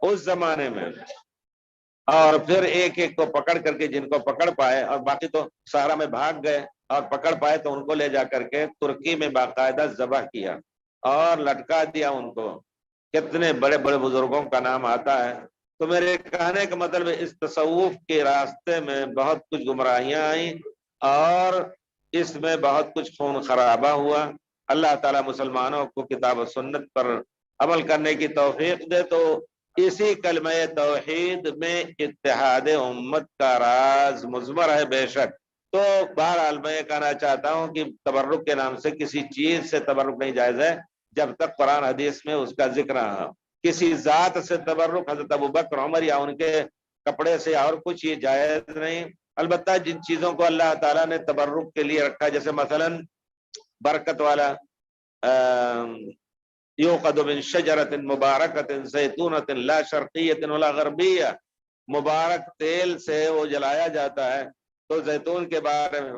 اس زمانے میں، اور پھر ایک ایک کو پکڑ کر کے جن کو پکڑ پائے، اور باقی تو صحرا میں بھاگ گئے، اور پکڑ پائے تو ان کو لے جا کر کے ترکی میں باقاعدہ ذبح کیا اور لٹکا دیا ان کو۔ کتنے بڑے بڑے بزرگوں کا نام آتا ہے۔ تو میرے کہنے کا مطلب اس تصوف کے راستے میں بہت کچھ گمراہیاں آئیں اور اس میں بہت کچھ خون خرابہ ہوا۔ اللہ تعالیٰ مسلمانوں کو کتاب و سنت پر عمل کرنے کی توفیق دے۔ تو اسی کلمہ توحید میں اتحاد امت کا راز مضمر ہے بے شک۔ تو بہرحال میں یہ کہنا چاہتا ہوں کہ تبرک کے نام سے کسی چیز سے تبرک نہیں جائز ہے جب تک قرآن حدیث میں اس کا ذکر نہ ہو۔ کسی ذات سے تبرک، حضرت ابوبکر عمر یا ان کے کپڑے سے اور کچھ، یہ جائز نہیں۔ البتہ جن چیزوں کو اللہ تعالیٰ نے تبرک کے لیے رکھا، جیسے مثلا برکت والا یوقد من شجرۃ مبارکۃ زیتونۃ لا شرقیۃ ولا غربیہ، مبارک تیل سے وہ جلایا جاتا ہے۔ تو زیتون کے بارے میں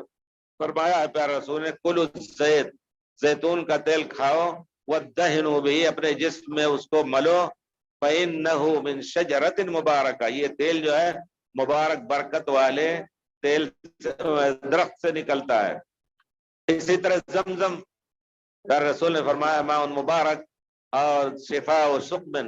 فرمایا ہے پیارے رسول نے کلوا الزیت، زیتون کا تیل کھاؤ، وادہنوا بہ، اپنے جسم میں اس کو ملو، فإنہ من شجرۃ مبارکہ، یہ تیل جو ہے مبارک برکت والے تیل درخت سے نکلتا ہے۔ اسی طرح زمزم، پیارے رسول نے فرمایا ماء مبارک اور شفاء و سقم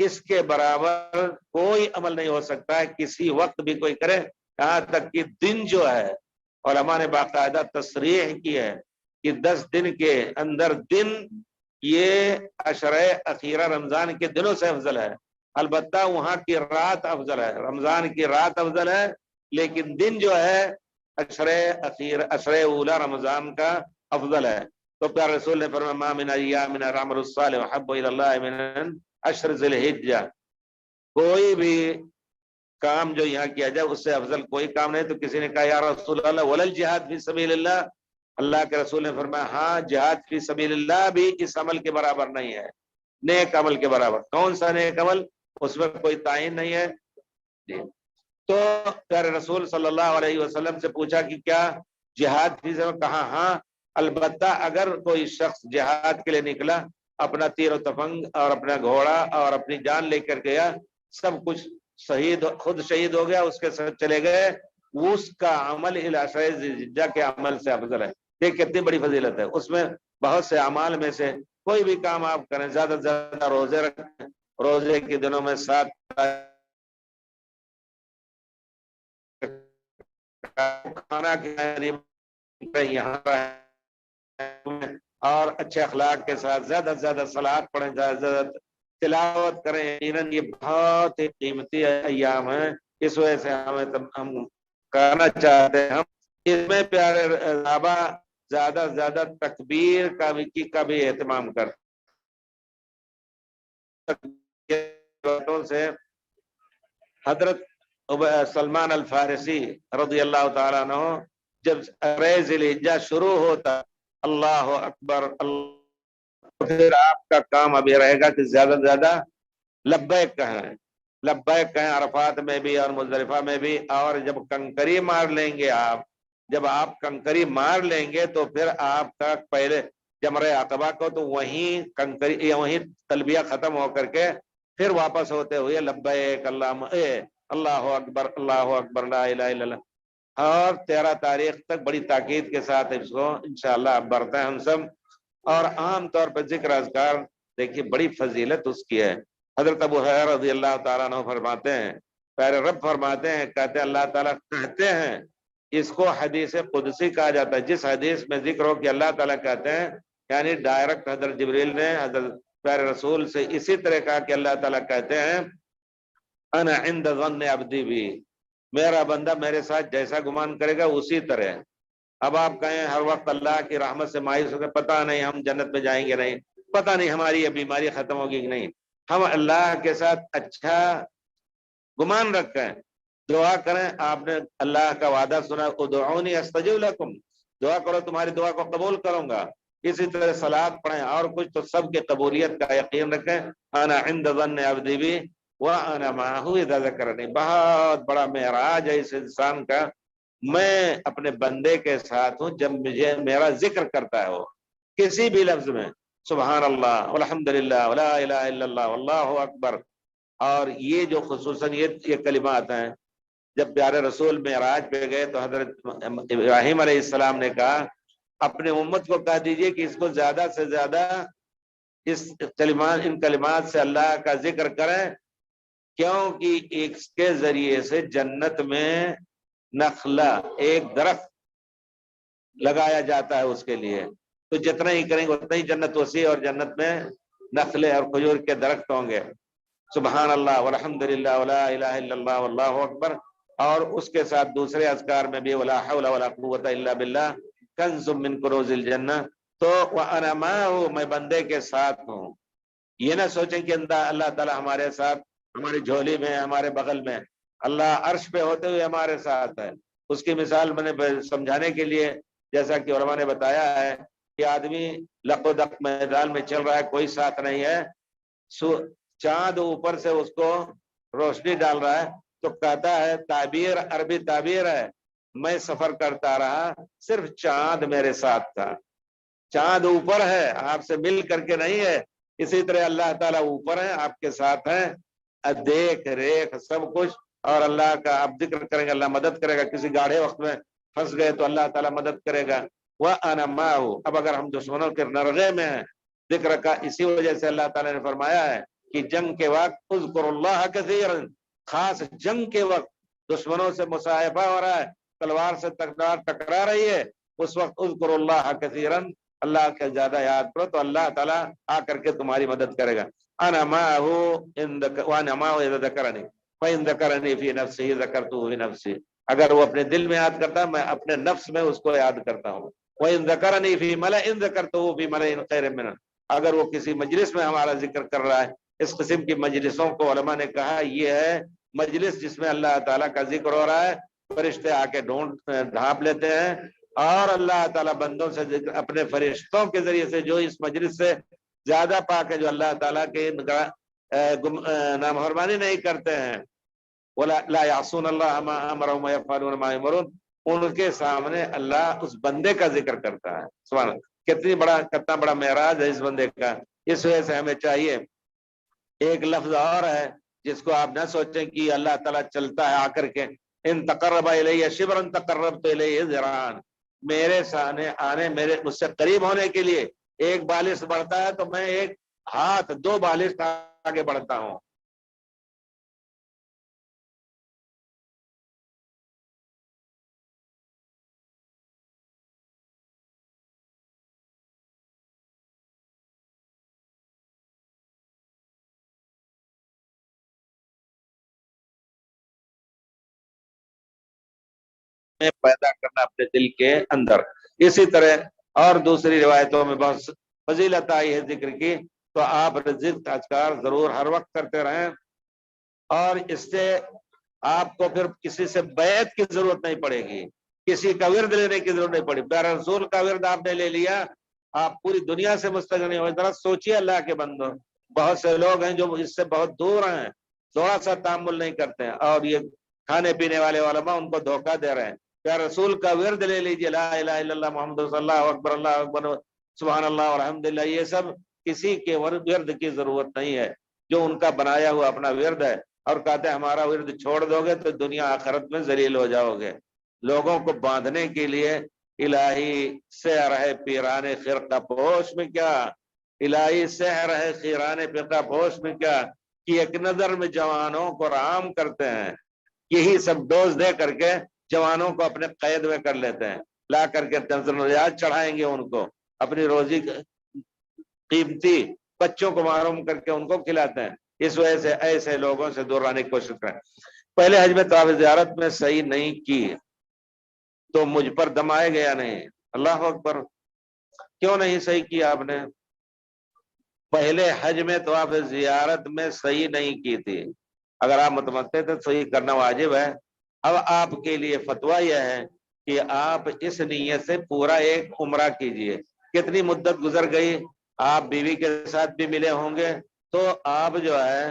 اس کے برابر کوئی عمل نہیں ہو سکتا ہے، کسی وقت بھی کوئی کرے، یہاں تک کہ دن جو ہے علماء نے باقاعدہ تصریح کی ہے کہ 10 دن کے اندر دن یہ عشرہ اخیرہ رمضان کے دنوں سے افضل ہے، البتہ وہاں کی رات افضل ہے، رمضان کی رات افضل ہے، لیکن دن جو ہے عشرہ اولا رمضان کا افضل ہے۔ تو پیارے رسول نے فرمایا ما من ایام من العمل الصالح احب الی اللہ من عشر ذی الحجہ، کوئی بھی کام جو یہاں کیا جائے اس سے افضل کوئی کام نہیں۔ تو کسی نے کہا یا رسول اللہ ولا الجہاد فی سبیل اللہ، اللہ کے رسول نے فرمایا ہاں جہاد فی سبیل اللہ بھی اس عمل کے برابر نہیں ہے، نیک عمل کے برابر۔ کون سا نیک عمل؟ اس میں کوئی تعین نہیں ہے جی۔ تو پیارے رسول صلی اللہ علیہ وسلم سے پوچھا کہ کیا جہاد فی سبیل، کہا ہاں، البتہ اگر کوئی شخص جہاد کے لیے نکلا، اپنا تیر و تفنگ اور اپنا گھوڑا اور اپنی جان لے کر گیا، سب کچھ خود شہید ہو گیا، اس کے ساتھ چلے گئے، اس کا عمل العشرہ ذی الحجہ کے عمل سے افضل ہے۔ یہ کتنی بڑی فضیلت ہے، اس میں بہت سے اعمال میں سے کوئی بھی کام آپ کریں، زیادہ سے زیادہ روزے رکھیں، روزے کے دنوں میں 7 کھانا یہاں اور اچھے اخلاق کے ساتھ زیادہ سے زیادہ صلوات پڑھیں، زیادہ سے زیادہ تلاوت کریں، یقیناً یہ بہت ہی قیمتی ایام ہیں، اس وجہ سے ہم کرنا چاہتے ہیں۔ ہم اس میں پیارے صحابہ زیادہ سے زیادہ تکبیر کا بھی اہتمام کرتے سے حضرت سلمان الفارسی رضی اللہ تعالیٰ عنہ جب ذی الحجہ شروع ہوتا اللہ اکبر اللہ، پھر آپ کا کام ابھی رہے گا کہ زیادہ سے زیادہ لبیک کہیں، لبیک کہیں عرفات میں بھی اور مزدلفہ میں بھی، اور جب کنکری مار لیں گے جب آپ کنکری مار لیں گے تو پھر آپ کا پہلے جمرہ عقبہ کو تو وہیں کنکری وہیں تلبیہ ختم ہو کر کے پھر واپس ہوتے ہوئے لبیک اللہ اکبر لا الہ الا اللہ، اور 13 تاریخ تک بڑی تاکید کے ساتھ اس کو انشاءاللہ برتے ہیں ہم سب۔ اور عام طور پر ذکر اذکار دیکھیے بڑی فضیلت اس کی ہے۔ حضرت ابو ہریرہ رضی اللہ تعالیٰ عنہ فرماتے ہیں، پیارے رب فرماتے ہیں، کہتے ہیں اللہ تعالیٰ کہتے ہیں، اس کو حدیث قدسی کہا جاتا ہے، جس حدیث میں ذکر ہو کہ اللہ تعالیٰ کہتے ہیں، یعنی ڈائریکٹ حضرت جبریل نے حضرت پیارے رسول سے اسی طرح کہا کہ اللہ تعالیٰ کہتے ہیں انا عند ظن عبدی بھی، میرا بندہ میرے ساتھ جیسا گمان کرے گا اسی طرح۔ اب آپ کہیں ہر وقت اللہ کی رحمت سے مایوس ہو کے پتہ نہیں ہم جنت میں جائیں گے نہیں، پتہ نہیں ہماری یہ بیماری ختم ہوگی کہ نہیں، ہم اللہ کے ساتھ اچھا گمان رکھیں، دعا کریں۔ آپ نے اللہ کا وعدہ سنا ادعونی استجب لکم، دعا کرو تمہاری دعا کو قبول کروں گا، اسی طرح صلوات پڑھیں اور کچھ، تو سب کی قبولیت کا یقین رکھیں۔ انا عند ظن عبدی بی وانا معہ اذا ذکرنی، بہت بڑا معراج ہے اس انسان کا، میں اپنے بندے کے ساتھ ہوں جب مجھے میرا ذکر کرتا ہے، وہ کسی بھی لفظ میں سبحان اللہ والحمدللہ ولا الہ الا اللہ واللہ اکبر، اور یہ جو خصوصاً یہ کلمات ہیں، جب پیارے رسول معراج پہ گئے تو حضرت ابراہیم علیہ السلام نے کہا اپنے امت کو کہہ دیجئے کہ اس کو زیادہ سے زیادہ ان کلمات سے اللہ کا ذکر کریں، کیونکہ اس کے ذریعے سے جنت میں نخلا ایک درخت لگایا جاتا ہے اس کے لیے، تو جتنا ہی کریں گے اتنا ہی جنت وسیع، اور جنت میں نخلے اور کھجور کے درخت ہوں گے۔ سبحان اللہ والحمدللہ ولا الہ الا اللہ واللہ اکبر، اور اس کے ساتھ دوسرے اذکار میں بھی ولا حول ولا قوت الا باللہ کنز من کنوز الجنہ، تو وانا معہ، میں بندے کے ساتھ ہوں۔ یہ نہ سوچیں کہ اللہ تعالیٰ ہمارے ساتھ ہماری جھولی میں ہمارے بغل میں، اللہ عرش پہ ہوتے ہوئے ہمارے ساتھ ہے۔ اس کی مثال میں نے سمجھانے کے لیے جیسا کہ علماء نے بتایا ہے کہ آدمی لق و دق میدان میں چل رہا ہے، کوئی ساتھ نہیں ہے، چاند اوپر سے اس کو روشنی ڈال رہا ہے، تو کہتا ہے تعبیر عربی تعبیر ہے، میں سفر کرتا رہا صرف چاند میرے ساتھ تھا، چاند اوپر ہے آپ سے مل کر کے نہیں ہے، اسی طرح اللہ تعالیٰ اوپر ہے آپ کے ساتھ ہے، دیکھ ریکھ سب کچھ، اور اللہ کا آپ ذکر کریں گے اللہ مدد کرے گا، کسی گاڑھے وقت میں پھنس گئے تو اللہ تعالیٰ مدد کرے گا۔ وَأَنَا مَعَهُ، اب اگر ہم دشمنوں کے نرغے میں ہیں ذکر کا، اسی وجہ سے اللہ تعالیٰ نے فرمایا ہے کہ جنگ کے وقت اذکر اللہ کثیرا، خاص جنگ کے وقت دشمنوں سے مصاحبہ ہو رہا ہے، تلوار سے ٹکرا رہی ہے، اس وقت اذکر اللہ کثیرا، اللہ کا زیادہ یاد کرو تو اللہ تعالیٰ آ کر کے تمہاری مدد کرے گا۔ انا معه وانا معه اذا ذکرنی فان ذکرنی فی نفسه ذکرته فی نفسی، اگر وہ اپنے دل میں یاد کرتا ہے میں اپنے نفس میں اس کو یاد کرتا ہوں۔ وان ذکرنی فی ملأ ذکرته فی ملأ خیر منه، اگر وہ کسی مجلس میں ہمارا ذکر کر رہا ہے، اس قسم کی مجلسوں کو علماء نے کہا یہ ہے مجلس جس میں اللہ تعالیٰ کا ذکر ہو رہا ہے، فرشتے آ کے ڈھانپ لیتے ہیں، اور اللہ تعالیٰ بندوں سے اپنے فرشتوں کے ذریعے سے جو اس مجلس سے زیادہ پاک ہے، جو اللہ تعالیٰ کے نافرمانی نہیں کرتے ہیں، لا یعصون اللہ ما امرهم ویفعلون ما یؤمرون، ان کے سامنے اللہ اس بندے کا ذکر کرتا ہے۔ سبحان اللہ، کتنا بڑا معراج ہے اس بندے کا۔ اس وجہ سے ہمیں چاہیے، ایک لفظ اور ہے جس کو آپ نہ سوچیں کہ اللہ تعالیٰ چلتا ہے آ کر کے، ان تقرب الیہ شبرا تقربت الیہ ذراعا، میرے سامنے آنے، مجھ سے قریب ہونے کے لیے ایک بالش بڑھتا ہے تو میں ایک ہاتھ، 2 بالش آگے بڑھتا ہوں۔ پیدا کرنا اپنے دل کے اندر۔ اسی طرح اور دوسری روایتوں میں بہت فضیلت آئی ہے ذکر کی، تو آپ رزق اذکار ضرور ہر وقت کرتے رہیں، اور اس سے آپ کو پھر کسی سے بیعت کی ضرورت نہیں پڑے گی، کسی کا ورد لینے کی ضرورت نہیں پڑے گی۔ پیارے رسول کا ورد آپ نے لے لیا، آپ پوری دنیا سے مستغنی ہو۔ ذرا سوچیے اللہ کے بندو، بہت سے لوگ ہیں جو اس سے بہت دور ہیں، تھوڑا سا تعامل نہیں کرتے ہیں، اور یہ کھانے پینے والے علماء ان کو دھوکہ دے رہے ہیں۔ یا رسول کا ورد لے لیجیے، لا الہ الا اللہ محمد صلی اللہ اکبر اللہ اکبر سبحان اللہ الحمدللہ، یہ سب کسی کے ورد کی ضرورت نہیں ہے، جو ان کا بنایا ہوا اپنا ورد ہے، اور کہتے ہیں ہمارا ورد چھوڑ دو گے تو دنیا آخرت میں ذلیل ہو جاؤ گے۔ لوگوں کو باندھنے کے لیے الہی سحر ہے پیران خرقہ پوش میں کیا، الہی سحر ہے خیران فرقہ پوش میں کیا، کہ ایک نظر میں جوانوں کو رام کرتے ہیں، یہی سب ڈوز دے کر کے جوانوں کو اپنے قید میں کر لیتے ہیں، لا کر کے تنزل چڑھائیں گے ان کو، اپنی روزی قیمتی بچوں کو محروم کر کے ان کو کھلاتے ہیں۔ اس وجہ سے ایسے لوگوں سے دور رہنے کی کوشش کریں۔ پہلے حج میں طواف زیارت میں صحیح نہیں کی تو مجھ پر دم آئے گیا نہیں؟ اللہ اکبر، کیوں نہیں صحیح کیا آپ نے؟ پہلے حج میں طواف زیارت میں صحیح نہیں کی تھی، اگر آپ متمتع تھے صحیح کرنا واجب ہے۔ اب آپ کے لیے فتویٰ یہ ہے کہ آپ اس نیت سے پورا ایک عمرہ کیجئے۔ کتنی مدت گزر گئی، آپ بیوی کے ساتھ بھی ملے ہوں گے، تو آپ جو ہے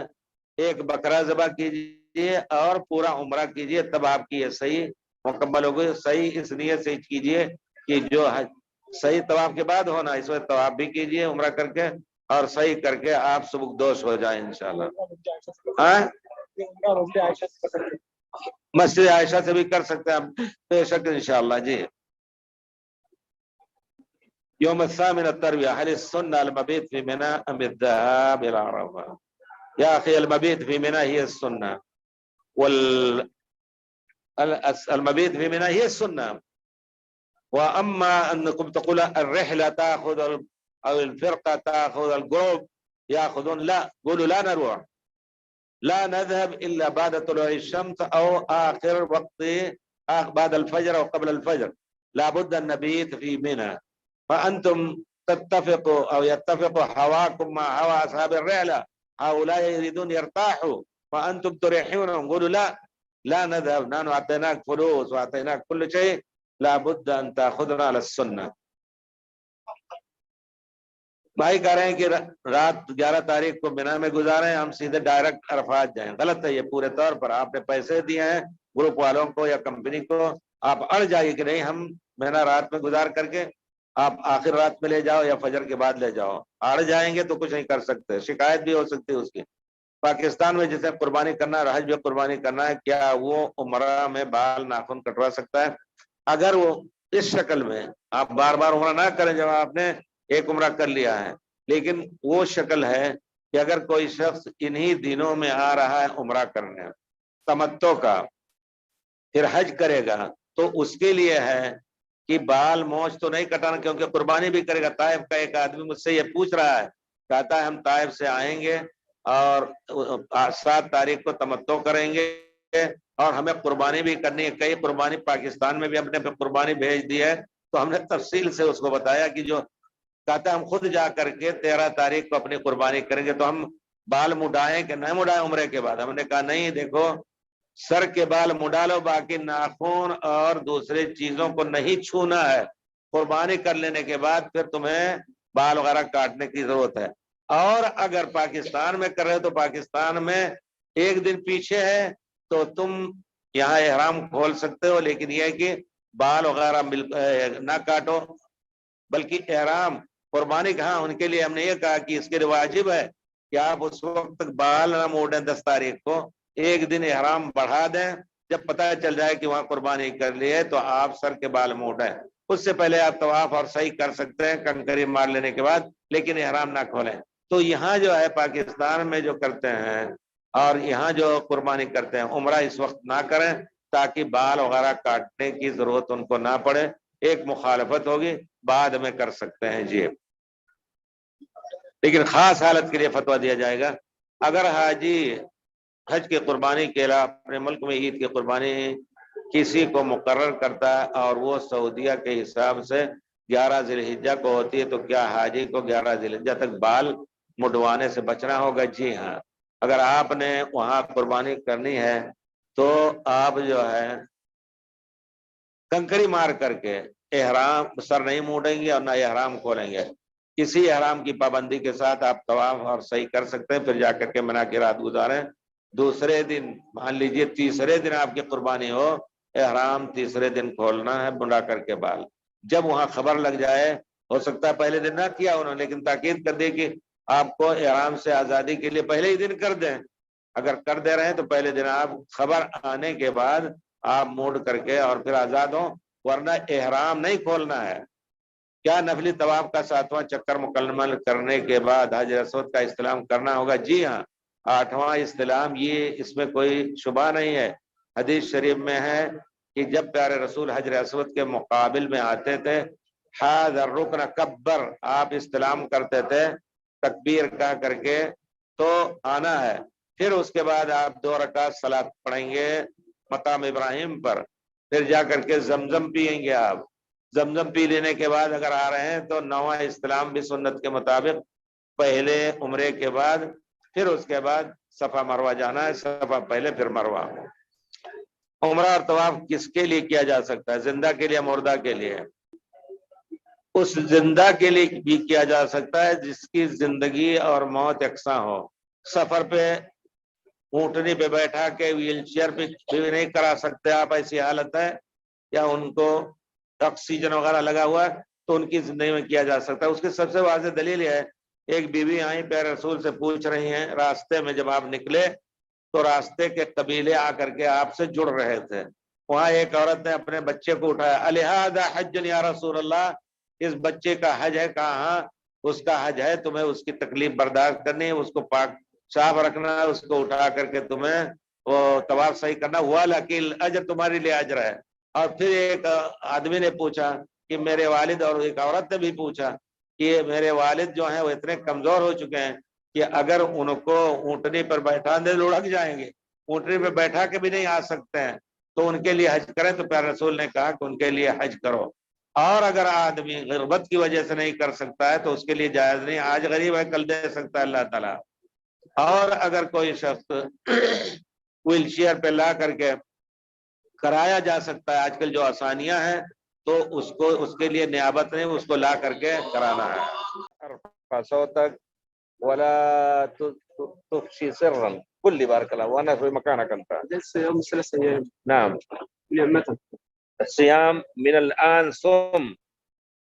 ایک بکرا ذبح کیجئے اور پورا عمرہ کیجئے، تب آپ کی یہ صحیح مکمل ہو گئی۔ صحیح اس نیت سے کیجئے کہ جو صحیح طواف کے بعد ہونا، اس وقت طواف بھی کیجئے عمرہ کر کے، اور صحیح کر کے آپ سبکدوش ہو جائیں انشاءاللہ۔ مسجد عائشہ سے بھی کر سکتے ہیں بے شک انشاءاللہ جی۔ یوم الثامن الترویہ، هل السنة المبيت في منى ام الذهاب الى عرفة؟ يا اخي المبيت في منى هي السنة، المبيت في منى هي السنة، واما انكم تقول الرحلة تاخذ او الفرقة تاخذ الجروب ياخذون، لا، قولوا لا نروح، لا نذهب إلا بعد طلوع الشمس أو آخر وقت بعد الفجر أو قبل الفجر، لابد أن نبيت في منى، فأنتم تتفقوا أو يتفق هواكم مع هوا أصحاب الرحلة، هؤلاء يريدون يرتاحوا فأنتم تريحونهم، قولوا لا، لا نذهب، نحن أعطيناك فلوس وأعطيناك كل شيء، لابد أن تأخذنا على السنة۔ بھائی کہہ رہے ہیں کہ رات 11 تاریخ کو مینا میں گزاریں، ہم سیدھے ڈائریکٹ عرفات جائیں، غلط ہے یہ پورے طور پر۔ آپ نے پیسے دیے ہیں گروپ والوں کو یا کمپنی کو، آپ اڑ جائیے کہ نہیں ہم مینا رات میں گزار کر کے آپ آخر رات میں لے جاؤ یا فجر کے بعد لے جاؤ، اڑ جائیں گے تو کچھ نہیں کر سکتے، شکایت بھی ہو سکتی ہے اس کی۔ پاکستان میں جسے قربانی کرنا ہے، حج میں قربانی کرنا ہے، کیا وہ عمرہ میں بال ناخن کٹوا سکتا ہے؟ اگر وہ اس شکل میں، آپ بار بار عمرہ نہ کریں، جب آپ نے ایک عمرہ کر لیا ہے، لیکن وہ شکل ہے کہ اگر کوئی شخص انہی دنوں میں آ رہا ہے عمرہ کرنے تمتع کا، پھر حج کرے گا، تو اس کے لیے ہے کہ بال مونچھ تو نہیں کٹانا، کیونکہ قربانی بھی کرے گا۔ طائف کا ایک آدمی مجھ سے یہ پوچھ رہا ہے، کہتا ہے ہم طائف سے آئیں گے اور 7 تاریخ کو تمتع کریں گے اور ہمیں قربانی بھی کرنی ہے۔ کئی قربانی پاکستان میں بھی ہم نے قربانی بھیج دی ہے، تو ہم نے تفصیل سے اس کو بتایا کہ جو کہتا ہے ہم خود جا کر کے 13 تاریخ کو اپنی قربانی کریں گے، تو ہم بال مڈائیں کہ نہیں مڈائیں عمرے کے بعد؟ ہم نے کہا نہیں، دیکھو سر کے بال مڈا لو، باقی ناخن اور دوسرے چیزوں کو نہیں چھونا ہے۔ قربانی کر لینے کے بعد پھر تمہیں بال وغیرہ کاٹنے کی ضرورت ہے۔ اور اگر پاکستان میں کر رہے ہو تو پاکستان میں ایک دن پیچھے ہے تو تم یہاں احرام کھول سکتے ہو، لیکن یہ ہے کہ بال وغیرہ نہ کاٹو، بلکہ احرام قربانی کہاں ان کے لیے ہم نے یہ کہا کہ اس کے لیے واجب ہے کہ آپ اس وقت تک بال نہ موڑیں، 10 تاریخ کو ایک دن احرام بڑھا دیں، جب پتہ چل جائے کہ وہاں قربانی کر لی ہے تو آپ سر کے بال موڑیں۔ اس سے پہلے آپ طواف اور صحیح کر سکتے ہیں کنکری مار لینے کے بعد، لیکن احرام نہ کھولیں۔ تو یہاں جو ہے پاکستان میں جو کرتے ہیں اور یہاں جو قربانی کرتے ہیں، عمرہ اس وقت نہ کریں تاکہ بال وغیرہ کاٹنے کی ضرورت ان کو نہ پڑے۔ ایک مخالفت ہوگی، بعد میں کر سکتے ہیں جی، لیکن خاص حالت کے لیے فتویٰ دیا جائے گا۔ اگر حاجی حج کی قربانی کے علاوہ اپنے ملک میں عید کی قربانی کسی کو مقرر کرتا ہے اور وہ سعودیہ کے حساب سے 11 ذی الحجہ کو ہوتی ہے، تو کیا حاجی کو 11 ذی الحجہ تک بال مڈوانے سے بچنا ہوگا؟ جی ہاں، اگر آپ نے وہاں قربانی کرنی ہے تو آپ جو ہے کنکری مار کر کے احرام سر نہیں موڑیں گے اور نہ احرام کھولیں گے۔ کسی احرام کی پابندی کے ساتھ آپ طواف اور صحیح کر سکتے ہیں، پھر جا کر کے منا کی رات گزاریں۔ دوسرے دن مان لیجئے تیسرے دن آپ کی قربانی ہو، احرام تیسرے دن کھولنا ہے مڈا کر کے بال۔ جب وہاں خبر لگ جائے، ہو سکتا ہے پہلے دن نہ کیا انہوں نے، لیکن تاکید کر دی کہ آپ کو احرام سے آزادی کے لیے پہلے ہی دن کر دیں، اگر کر دے رہے ہیں تو پہلے دن آپ خبر آنے کے بعد آپ موڑ کر کے اور پھر آزاد ہوں، ورنہ احرام نہیں کھولنا ہے۔ کیا نفلی طواف کا 7واں چکر مکمل کرنے کے بعد حجر اسود کا استلام کرنا ہوگا؟ جی ہاں، 8واں استلام، یہ اس میں کوئی شبہ نہیں ہے۔ حدیث شریف میں ہے کہ جب پیارے رسول حجر اسود کے مقابل میں آتے تھے، حاضر رکن کبر، آپ استلام کرتے تھے تکبیر کہہ کر کے، تو آنا ہے، پھر اس کے بعد آپ 2 رکعت صلاۃ پڑھیں گے مقام ابراہیم پر، پھر جا کر کے زمزم پیئیں گے آپ۔ زمزم پی لینے کے بعد اگر آ رہے ہیں تو 9واں استلام بھی سنت کے مطابق پہلے عمرے کے بعد، پھر اس کے بعد صفا مروہ جانا ہے، صفا پہلے پھر مروہ۔ عمرہ اور طواف کس کے لیے کیا جا سکتا ہے؟ زندہ کے لیے، مردہ کے لیے؟ اس زندہ کے لیے بھی کیا جا سکتا ہے جس کی زندگی اور موت یکساں ہو۔ سفر پہ اونٹنی پہ بیٹھا کے ویل چیئر پہ بھی نہیں کرا سکتے آپ، ایسی حالت ہے، یا ان کو آکسیجن وغیرہ لگا ہوا ہے، تو ان کی زندگی میں کیا جا سکتا ہے۔ اس کی سب سے واضح دلیل ہے، ایک بیوی آئی پیارے رسول سے پوچھ رہی ہیں، راستے میں جب آپ نکلے تو راستے کے قبیلے آ کر کے آپ سے جڑ رہے تھے، وہاں ایک عورت نے اپنے بچے کو اٹھایا، الہذا حج یا رسول اللہ، اس بچے کا حج ہے؟ کہاں اس کا حج ہے، تمہیں اس کی تکلیف برداشت کرنی ہے، اس کو پاک صاف رکھنا ہے، اس کو اٹھا کر کے تمہیں وہ طواف صحیح کرنا، وَلَكِ الْأَجْرُ، تمہاری لیے اجر ہے۔ اور پھر ایک آدمی نے پوچھا کہ میرے والد، اور ایک عورت نے بھی پوچھا کہ میرے والد جو ہیں وہ اتنے کمزور ہو چکے ہیں کہ اگر ان کو اونٹنی پر بیٹھا دے لڑک جائیں گے، اونٹنی پر بیٹھا کے بھی نہیں آ سکتے ہیں، تو ان کے لیے حج کریں۔ تو پیارے رسول نے کہا کہ ان کے لیے حج کرو۔ اور اگر آدمی غربت کی وجہ سے نہیں کر سکتا ہے تو اس کے لیے جائز نہیں، آج غریب ہے کل دے سکتا ہے اللہ تعالیٰ۔ اور اگر کوئی شخص ویل چیئر پہ لا کر کے کرایا جا سکتا ہے، آج کل جو آسانیاں ہیں، تو اس کے لیے نیابت نہیں، اس کو لا کر کے کرانا ہے۔ صوتک ولا تفشي سرا، كل بارك الله وانا في مكانك انت. الصيام 3 أيام. نعم. نعمة. الصيام من الآن صم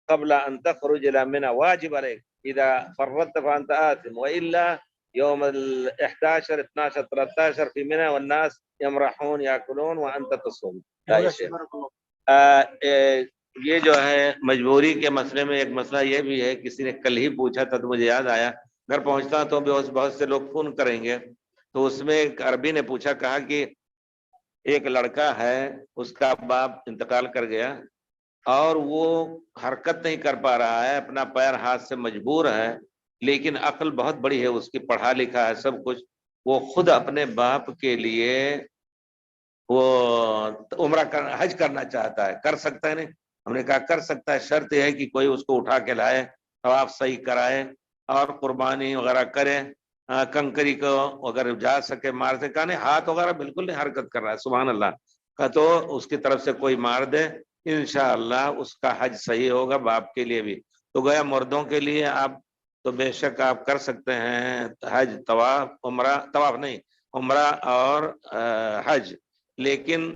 قبل أن تخرج إلى منى، واجب عليك، إذا فرطت فأنت آثم، وإلا يوم 11 12 13 في منى والناس يمرحون يأكلون وأنت تصوم. یہ جو ہے مجبوری کے مسئلے میں ایک مسئلہ یہ بھی ہے، کسی نے کل ہی پوچھا تھا تو مجھے یاد آیا گھر پہنچتا تو بہت سے لوگ فون کریں گے، تو اس میں ایک عربی نے پوچھا، کہا کہ ایک لڑکا ہے، اس کا باپ انتقال کر گیا اور وہ حرکت نہیں کر پا رہا ہے، اپنا پیر ہاتھ سے مجبور ہے، لیکن عقل بہت بڑی ہے اس کی، پڑھا لکھا ہے سب کچھ، وہ خود اپنے باپ کے لیے وہ حج کرنا چاہتا ہے، کر سکتا ہے نہیں؟ ہم نے کہا کر سکتا ہے، شرط یہ ہے کہ کوئی اس کو اٹھا کے لائے، طواف صحیح کرائے اور قربانی وغیرہ کرے، کنکری کو اگر جا سکے مار سے، کہا نہیں ہاتھ وغیرہ بالکل نہیں حرکت کر رہا ہے، سبحان اللہ، کا تو اس کی طرف سے کوئی مار دے، انشاءاللہ اس کا حج صحیح ہوگا، باپ کے لیے بھی۔ تو گویا مردوں کے لیے آپ تو بے شک آپ کر سکتے ہیں حج، طواف، عمرہ، طواف نہیں، عمرہ اور حج، لیکن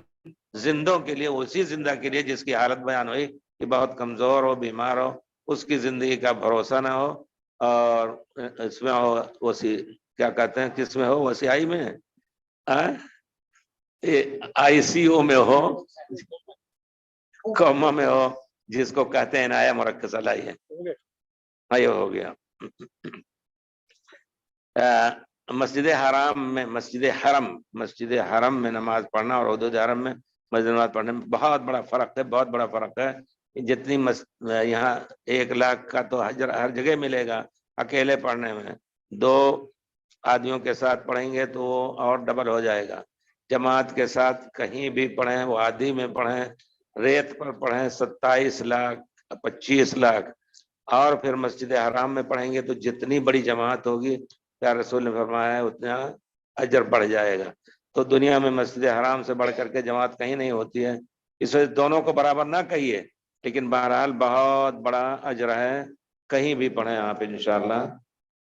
زندوں کے لیے، اسی زندہ کے لیے جس کی حالت بیان ہوئی کہ بہت کمزور ہو، بیمار ہو، اس کی زندگی کا بھروسہ نہ ہو، اور اس میں ہو کیا کہتے ہیں، کس میں ہو، وسیعی میں، آئی سی او میں ہو، کوما میں ہو، جس کو کہتے ہیں عنایہ مرکزہ لائیے، یہ ہو گیا۔ مسجد حرم میں نماز پڑھنا اور حدود حرم میں مسجد نماز پڑھنے میں بہت بڑا فرق ہے، بہت بڑا فرق ہے۔ جتنی یہاں 1,00,000 کا تو حجر ہر جگہ ملے گا، اکیلے پڑھنے میں 2 آدمیوں کے ساتھ پڑھیں گے تو وہ اور ڈبل ہو جائے گا، جماعت کے ساتھ کہیں بھی پڑھیں، وادی میں پڑھیں، ریت پر پڑھیں، 27 لاکھ 25 لاکھ، اور پھر مسجد حرام میں پڑھیں گے تو جتنی بڑی جماعت ہوگی، پیارے رسول نے فرمایا ہے، اتنا اجر بڑھ جائے گا۔ تو دنیا میں مسجد حرام سے بڑھ کر کے جماعت کہیں نہیں ہوتی ہے، اس وجہ دونوں کو برابر نہ کہیے، لیکن بہرحال بہت بڑا اجر ہے، کہیں بھی پڑھیں آپ انشاءاللہ۔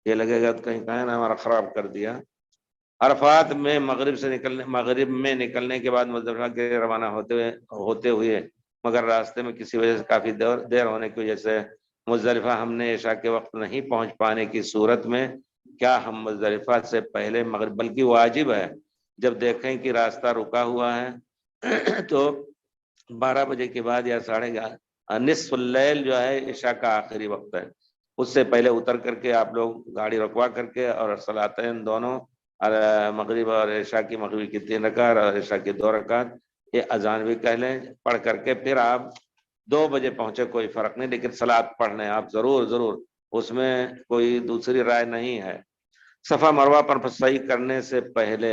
یہ لگے گا تو کہیں کہیں نا ہمارا خراب کر دیا۔ عرفات میں مغرب میں نکلنے کے بعد مزدلفہ کے روانہ ہوتے ہوئے مگر راستے میں کسی وجہ سے کافی دیر ہونے کی وجہ سے مزدلفہ ہم نے عشاء کے وقت نہیں پہنچ پانے کی صورت میں کیا ہم مزدلفہ سے پہلے مغرب، بلکہ واجب ہے جب دیکھیں کہ راستہ رکا ہوا ہے تو 12 بجے کے بعد یا 11:30 نصف اللیل جو ہے عشاء کا آخری وقت ہے، اس سے پہلے اتر کر کے آپ لوگ گاڑی رکوا کر کے اور صلاتین دونوں مغرب اور عشاء کی، مغرب کی 3 رکعت اور عشاء کی 2 رکعت، یہ اذان بھی کہہ لیں، پڑھ کر کے پھر آپ 2 بجے پہنچے، کوئی فرق نہیں، لیکن صلات پڑھ لیں آپ ضرور، اس میں کوئی دوسری رائے نہیں ہے۔ صفا مروہ پر صحیح کرنے سے پہلے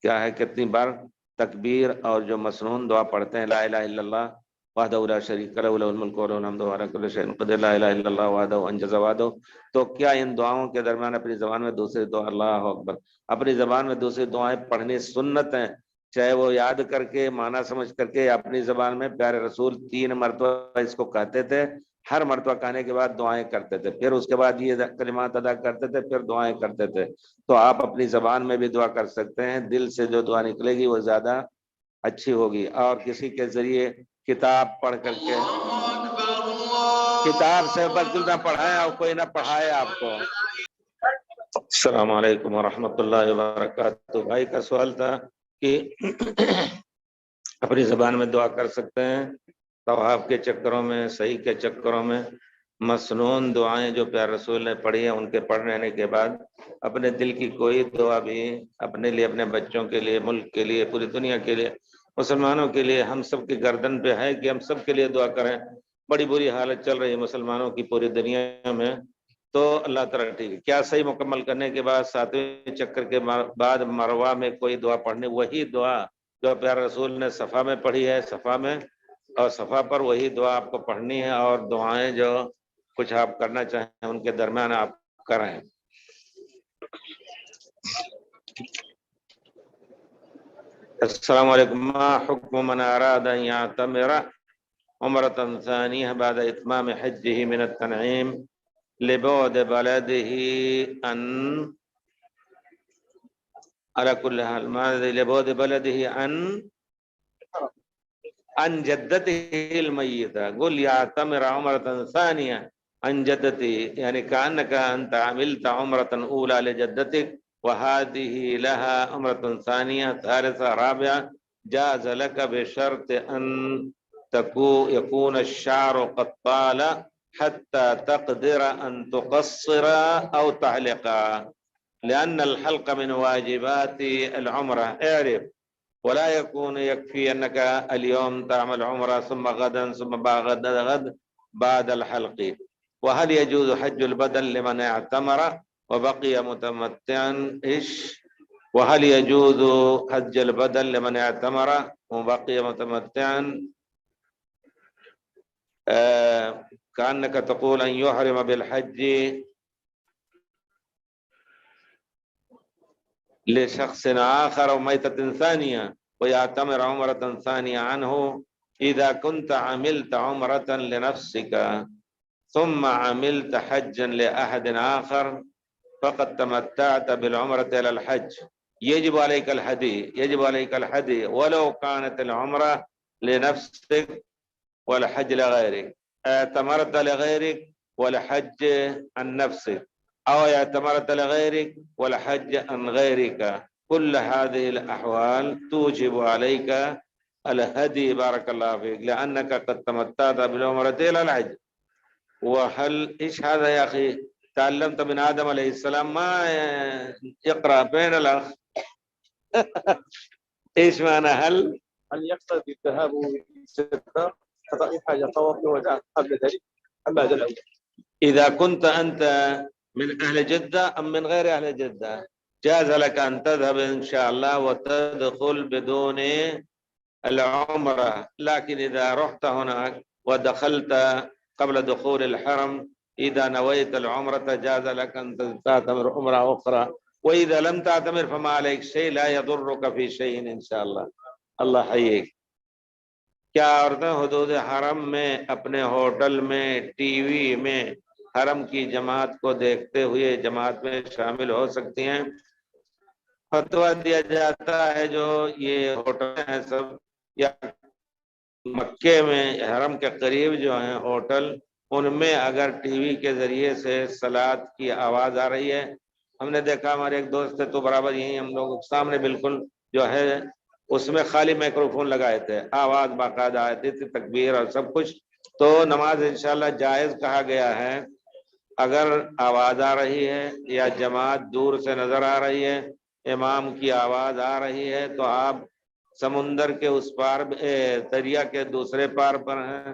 کیا ہے، کتنی بار تکبیر اور جو مسنون دعا پڑھتے ہیں، لا الہ الا اللہ وحدہ لا شریک لہ لہ الملک و لہ الحمد وهو علی کل شیء قدیر، لا الہ الا اللہ وحدہ انجز وعدہ، تو کیا ان دعاؤں کے درمیان اپنی زبان میں دوسری دعا، اللہ اکبر، اپنی زبان میں دوسری دعائیں پڑھنی سنت ہیں، چاہے وہ یاد کر کے معنی سمجھ کر کے اپنی زبان میں، پیارے رسول 3 مرتبہ اس کو کہتے تھے، ہر مرتبہ کہنے کے بعد دعائیں کرتے تھے، پھر اس کے بعد یہ کلمات ادا کرتے تھے، پھر دعائیں کرتے تھے۔ تو آپ اپنی زبان میں بھی دعا کر سکتے ہیں، دل سے جو دعا نکلے گی وہ زیادہ اچھی ہوگی، اور کسی کے ذریعے کتاب پڑھ کر کے، کتاب سے بدل نہ پڑھائے اور کوئی نہ پڑھائے آپ کو۔ السلام علیکم ورحمۃ اللہ وبرکاتہ۔ بھائی کا سوال تھا کہ اپنی زبان میں دعا کر سکتے ہیں طواف کے چکروں میں، صحیح کے چکروں میں، مسنون دعائیں جو پیارے رسول نے پڑھی ہیں ان کے پڑھ لینے کے بعد اپنے دل کی کوئی دعا بھی، اپنے لیے، اپنے بچوں کے لیے، ملک کے لیے، پوری دنیا کے لیے، مسلمانوں کے لیے، ہم سب کی گردن پہ ہے کہ ہم سب کے لیے دعا کریں۔ بڑی بری حالت چل رہی ہے مسلمانوں کی پوری دنیا میں، تو اللہ تعالیٰ ٹھیک ہے، کیا صحیح مکمل کرنے کے بعد 7ویں چکر کے بعد مروہ میں کوئی دعا پڑھنے، وہی دعا جو پیارے رسول نے صفا میں پڑھی ہے، صفا میں اور صفا پر وہی دعا آپ کو پڑھنی ہے، اور دعائیں جو کچھ آپ کرنا چاہیں ان کے درمیان آپ کریں۔ السلام علیکم، ما حکم من اراد ان یعتمر عمرة ثانیہ بعد اتمام حجه من التنعیم لبعد بلده ان على كل حال لبعد بلده عن جدته المیتہ، قل یعتمر عمرة ثانیہ عن جدته، یعنی كأنك انت عملت عمرة اولى لجدتك وهذه لها عمرة ثانية ثالثة رابعة، جاز لك بشرط ان يكون الشعر قد طال حتى تقدر أن تقصر أو تعلق، لأن الحلق من واجبات العمرة. اعرف، ولا يكون يكفي أنك اليوم تعمل عمرة ثم غدا ثم بعد غد بعد الحلق. وهل يجوز حج البدن لمن اعتمر وبقي متمتعا؟ وهل يجوز حج البدن لمن اعتمر وبقي متمتعا؟ كأنك تقول أن يحرم بالحج لشخص آخر وميتة ثانية ويعتمر عمرة ثانية عنه. إذا كنت عملت عمرة لنفسك ثم عملت حجا لأحد آخر فقد تمتعت بالعمرة إلى الحج، يجب عليك الهدي، يجب عليك الهدي ولو كانت العمرة لنفسك والحج لغيرك. اعتمرت لغيرك والحج عن نفسك، أو اعتمرت لغيرك والحج عن غيرك، كل هذه الأحوال توجب عليك الهدي بارك الله فيك، لأنك قد تمتعت بالعمرة إلى الحج. وهل إيش هذا يا أخي؟ تعلمت من آدم عليه السلام ما يقرأ بين الأخ. إيش معنى هل يقتضي الذهاب ستة قضاء حاجة طواف وداع قبل ذلك أم بعد الأول؟ إذا كنت أنت من أهل جدة أم من غير أهل جدة جاز لك أن تذهب إن شاء الله وتدخل بدون العمرة، لكن إذا رحت هناك ودخلت قبل دخول الحرم إذا نويت العمرة جاز لك أن تعتمر عمرة أخرى، وإذا لم تعتمر فما عليك شيء، لا يضرك في شيء إن شاء الله. اللہ حییک. کیا عورتیں حدود حرم میں اپنے ہوٹل میں ٹی وی میں حرم کی جماعت کو دیکھتے ہوئے جماعت میں شامل ہو سکتی ہیں؟ فتویٰ دیا جاتا ہے جو یہ ہوٹل ہیں سب یا مکے میں حرم کے قریب جو ہیں ہوٹل، ان میں اگر ٹی وی کے ذریعے سے صلاۃ کی آواز آ رہی ہے، ہم نے دیکھا ہمارے ایک دوست تھے تو برابر یہی ہم لوگ سامنے بالکل جو ہے اس میں خالی مائکروفون لگائے تھے، آواز باقاعدہ آتی تھی، تکبیر اور سب کچھ، تو نماز انشاءاللہ جائز کہا گیا ہے۔ اگر آواز آ رہی ہے یا جماعت دور سے نظر آ رہی ہے، امام کی آواز آ رہی ہے، تو آپ سمندر کے اس پار دریا کے دوسرے پار پر ہیں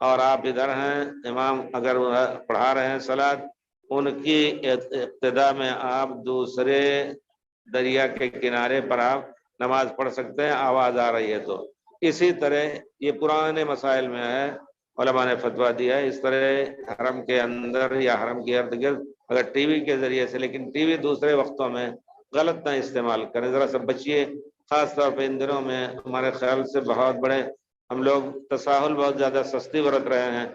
اور آپ ادھر ہیں، امام اگر پڑھا رہے ہیں صلاۃ، ان کی ابتدا میں آپ دوسرے دریا کے کنارے پر آپ نماز پڑھ سکتے ہیں، آواز آ رہی ہے تو۔ اسی طرح یہ پرانے مسائل میں ہے، علماء نے فتویٰ دیا ہے، اس طرح حرم کے اندر یا حرم کے ارد گرد اگر ٹی وی کے ذریعے سے، لیکن ٹی وی دوسرے وقتوں میں غلط نہ استعمال کریں، ذرا سا بچیے، خاص طور پہ ان دنوں میں ہمارے خیال سے بہت بڑے ہم لوگ تساہل بہت زیادہ سستی برت رہے ہیں،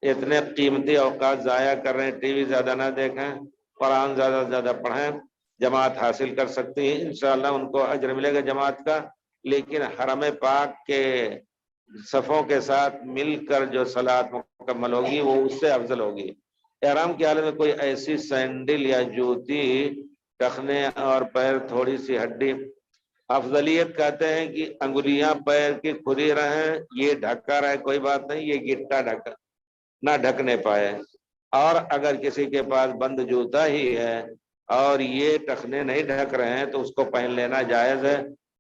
اتنے قیمتی اوقات ضائع کر رہے ہیں، ٹی وی زیادہ نہ دیکھیں، قرآن زیادہ سے زیادہ پڑھیں، جماعت حاصل کر سکتی ہے انشاءاللہ، ان کو اجر ملے گا جماعت کا، لیکن حرم پاک کے صفوں کے ساتھ مل کر جو صلاۃ مکمل ہوگی وہ اس سے افضل ہوگی۔ احرام کی حالت میں کوئی ایسی سینڈل یا جوتی ٹخنے اور پیر تھوڑی سی ہڈی، افضلیت کہتے ہیں کہ انگلیاں پیر کی کھلی رہیں، یہ ڈھکا رہے کوئی بات نہیں، یہ گٹا ڈھکا نہ ڈھکنے پائے، اور اگر کسی کے پاس بند جوتا ہی ہے اور یہ ٹخنے نہیں ڈھک رہے ہیں تو اس کو پہن لینا جائز ہے،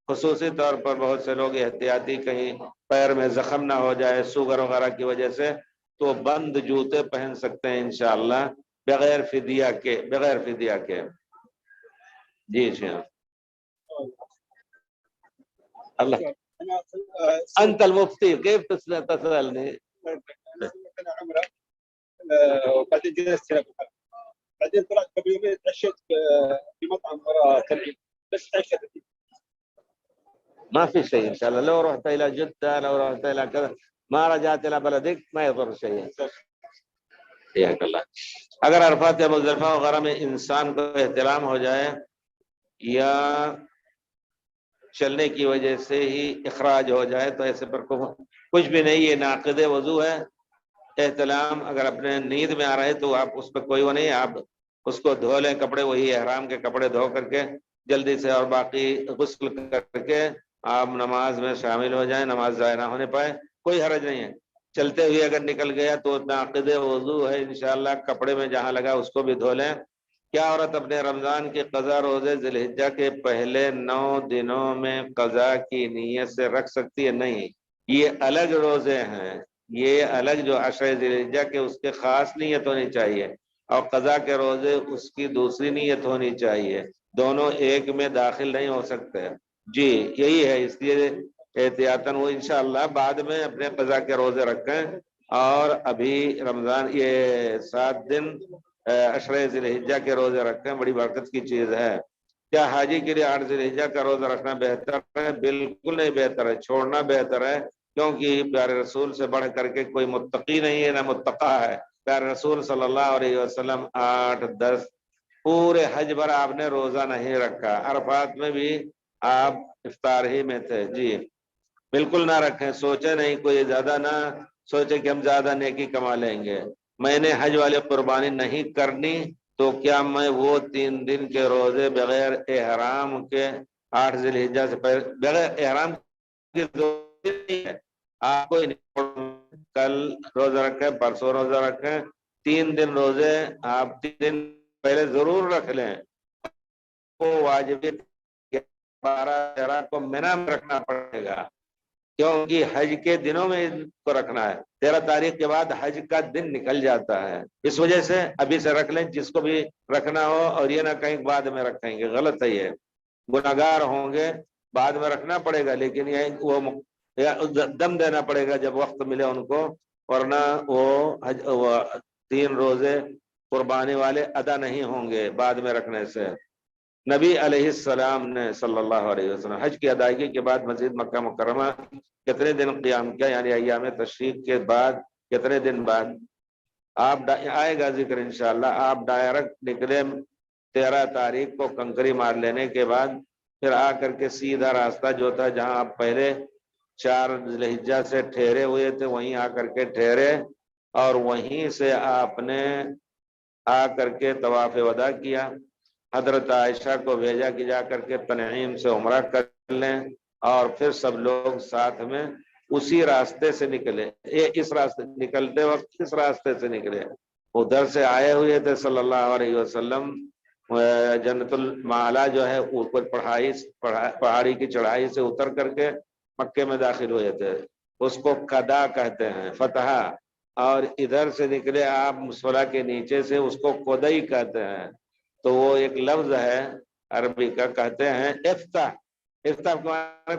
خصوصی طور پر بہت سے لوگ احتیاطی کہیں پیر میں زخم نہ ہو جائے سوگر وغیرہ کی وجہ سے، تو بند جوتے پہن سکتے ہیں انشاءاللہ بغیر فدیہ کے۔ جی اللہ انت المفتي كيف تسألني؟ وبعدين جلست هنا بعدين طلعت قبل يومين اتعشيت في مطعم وراء تلعيب، بس اتعشيت. ما في شيء ان شاء الله، لو رحت الى جدة لو رحت الى كذا ما رجعت الى بلدك ما يضر شيء. حياك الله. اگر عرفات یا مزدلفہ وغیرہ میں انسان کو احتلام ہو جائے یا چلنے کی وجہ سے ہی اخراج ہو جائے تو ایسے پر کچھ بھی نہیں، یہ ناقض وضو ہے۔ احتلام اگر اپنے نیند میں آ رہے تو آپ اس پہ کوئی وہ نہیں، آپ اس کو دھو لیں کپڑے، وہی احرام کے کپڑے دھو کر کے جلدی سے، اور باقی غسل کر کے آپ نماز میں شامل ہو جائیں، نماز ضائع نہ ہونے پائے، کوئی حرج نہیں ہے۔ چلتے ہوئے اگر نکل گیا تو ناقض وضو ہے انشاءاللہ، کپڑے میں جہاں لگا اس کو بھی دھو لیں۔ کیا عورت اپنے رمضان کی قضا روزے ذی الحجہ کے پہلے 9 دنوں میں قضا کی نیت سے رکھ سکتی ہے؟ نہیں، یہ الگ روزے ہیں، یہ الگ جو عشر ذی الحجہ کے اس کے خاص نیت ہونی چاہیے، اور قضا کے روزے اس کی دوسری نیت ہونی چاہیے، دونوں ایک میں داخل نہیں ہو سکتے۔ جی یہی ہے، اس لیے احتیاطاً وہ انشاءاللہ بعد میں اپنے قضا کے روزے رکھیں، اور ابھی رمضان یہ 7 دن عشر ذی الحجہ کے روزے رکھیں، بڑی برکت کی چیز ہے۔ کیا حاجی کے لیے 8 ذی الحجہ کا روزہ رکھنا بہتر ہے؟ بالکل نہیں بہتر ہے، چھوڑنا بہتر ہے، کیونکہ پیارے رسول سے بڑھ کر کے کوئی متقی نہیں ہے نہ متقی ہے۔ پیارے رسول صلی اللہ علیہ وسلم 8 10 پورے حج بھر آپ نے روزہ نہیں رکھا، عرفات میں بھی آپ افطار ہی میں تھے۔ جی بالکل نہ رکھیں، سوچے نہیں، کوئی زیادہ نہ سوچے کہ ہم زیادہ نیکی کما لیں گے۔ میں نے حج والے قربانی نہیں کرنی تو کیا میں وہ 3 دن کے روزے بغیر احرام کے 8 ذی الحجہ سے پہلے بغیر احرام کی ضرورت نہیں ہے؟ آپ کو کل روزہ رکھیں، پرسوں روزہ رکھیں، 3 دن روزے آپ 3 دن پہلے ضرور رکھ لیں۔ وہ واجب 12 کو مینا میں رکھنا پڑے گا، کیونکہ حج کے دنوں میں ان کو رکھنا ہے، 13 تاریخ کے بعد حج کا دن نکل جاتا ہے، اس وجہ سے ابھی سے رکھ لیں جس کو بھی رکھنا ہو، اور یہ نہ کہیں بعد میں رکھیں گے، غلط ہے، یہ گناہگار ہوں گے، بعد میں رکھنا پڑے گا، لیکن یہ وہ دم دینا پڑے گا جب وقت ملے ان کو، ورنہ وہ 3 روزے قربانی والے ادا نہیں ہوں گے بعد میں رکھنے سے۔ نبی علیہ السلام نے صلی اللہ علیہ وسلم حج کی ادائیگی کے بعد مزید مکہ مکرمہ کتنے دن قیام کیا؟ یعنی ایام تشریق کے بعد کتنے دن بعد؟ آپ آئے گا ذکر انشاءاللہ، آپ ڈائریکٹ نکلے 13 تاریخ کو کنکری مار لینے کے بعد، پھر آ کر کے سیدھا راستہ جو تھا جہاں آپ پہلے 4 ذی الحجہ سے ٹھہرے ہوئے تھے وہیں آ کر کے ٹھہرے، اور وہیں سے آپ نے آ کر کے طواف وداع کیا۔ حضرت عائشہ کو بھیجا کہ جا کر کے تنعیم سے عمرہ کر لیں، اور پھر سب لوگ ساتھ میں اسی راستے سے نکلے، اس راستے نکلتے وقت اس راستے سے نکلے، ادھر سے آئے ہوئے تھے صلی اللہ علیہ وسلم، جنت المعلا جو ہے اوپر پہاڑی کی چڑھائی سے اتر کر کے مکے میں داخل ہوئے تھے، اس کو قدا کہتے ہیں، فتح، اور ادھر سے نکلے آپ مصطلح کے نیچے سے، اس کو قدئی کہتے ہیں، تو وہ ایک لفظ ہے عربی کا، کہتے ہیں افتح، افتح کو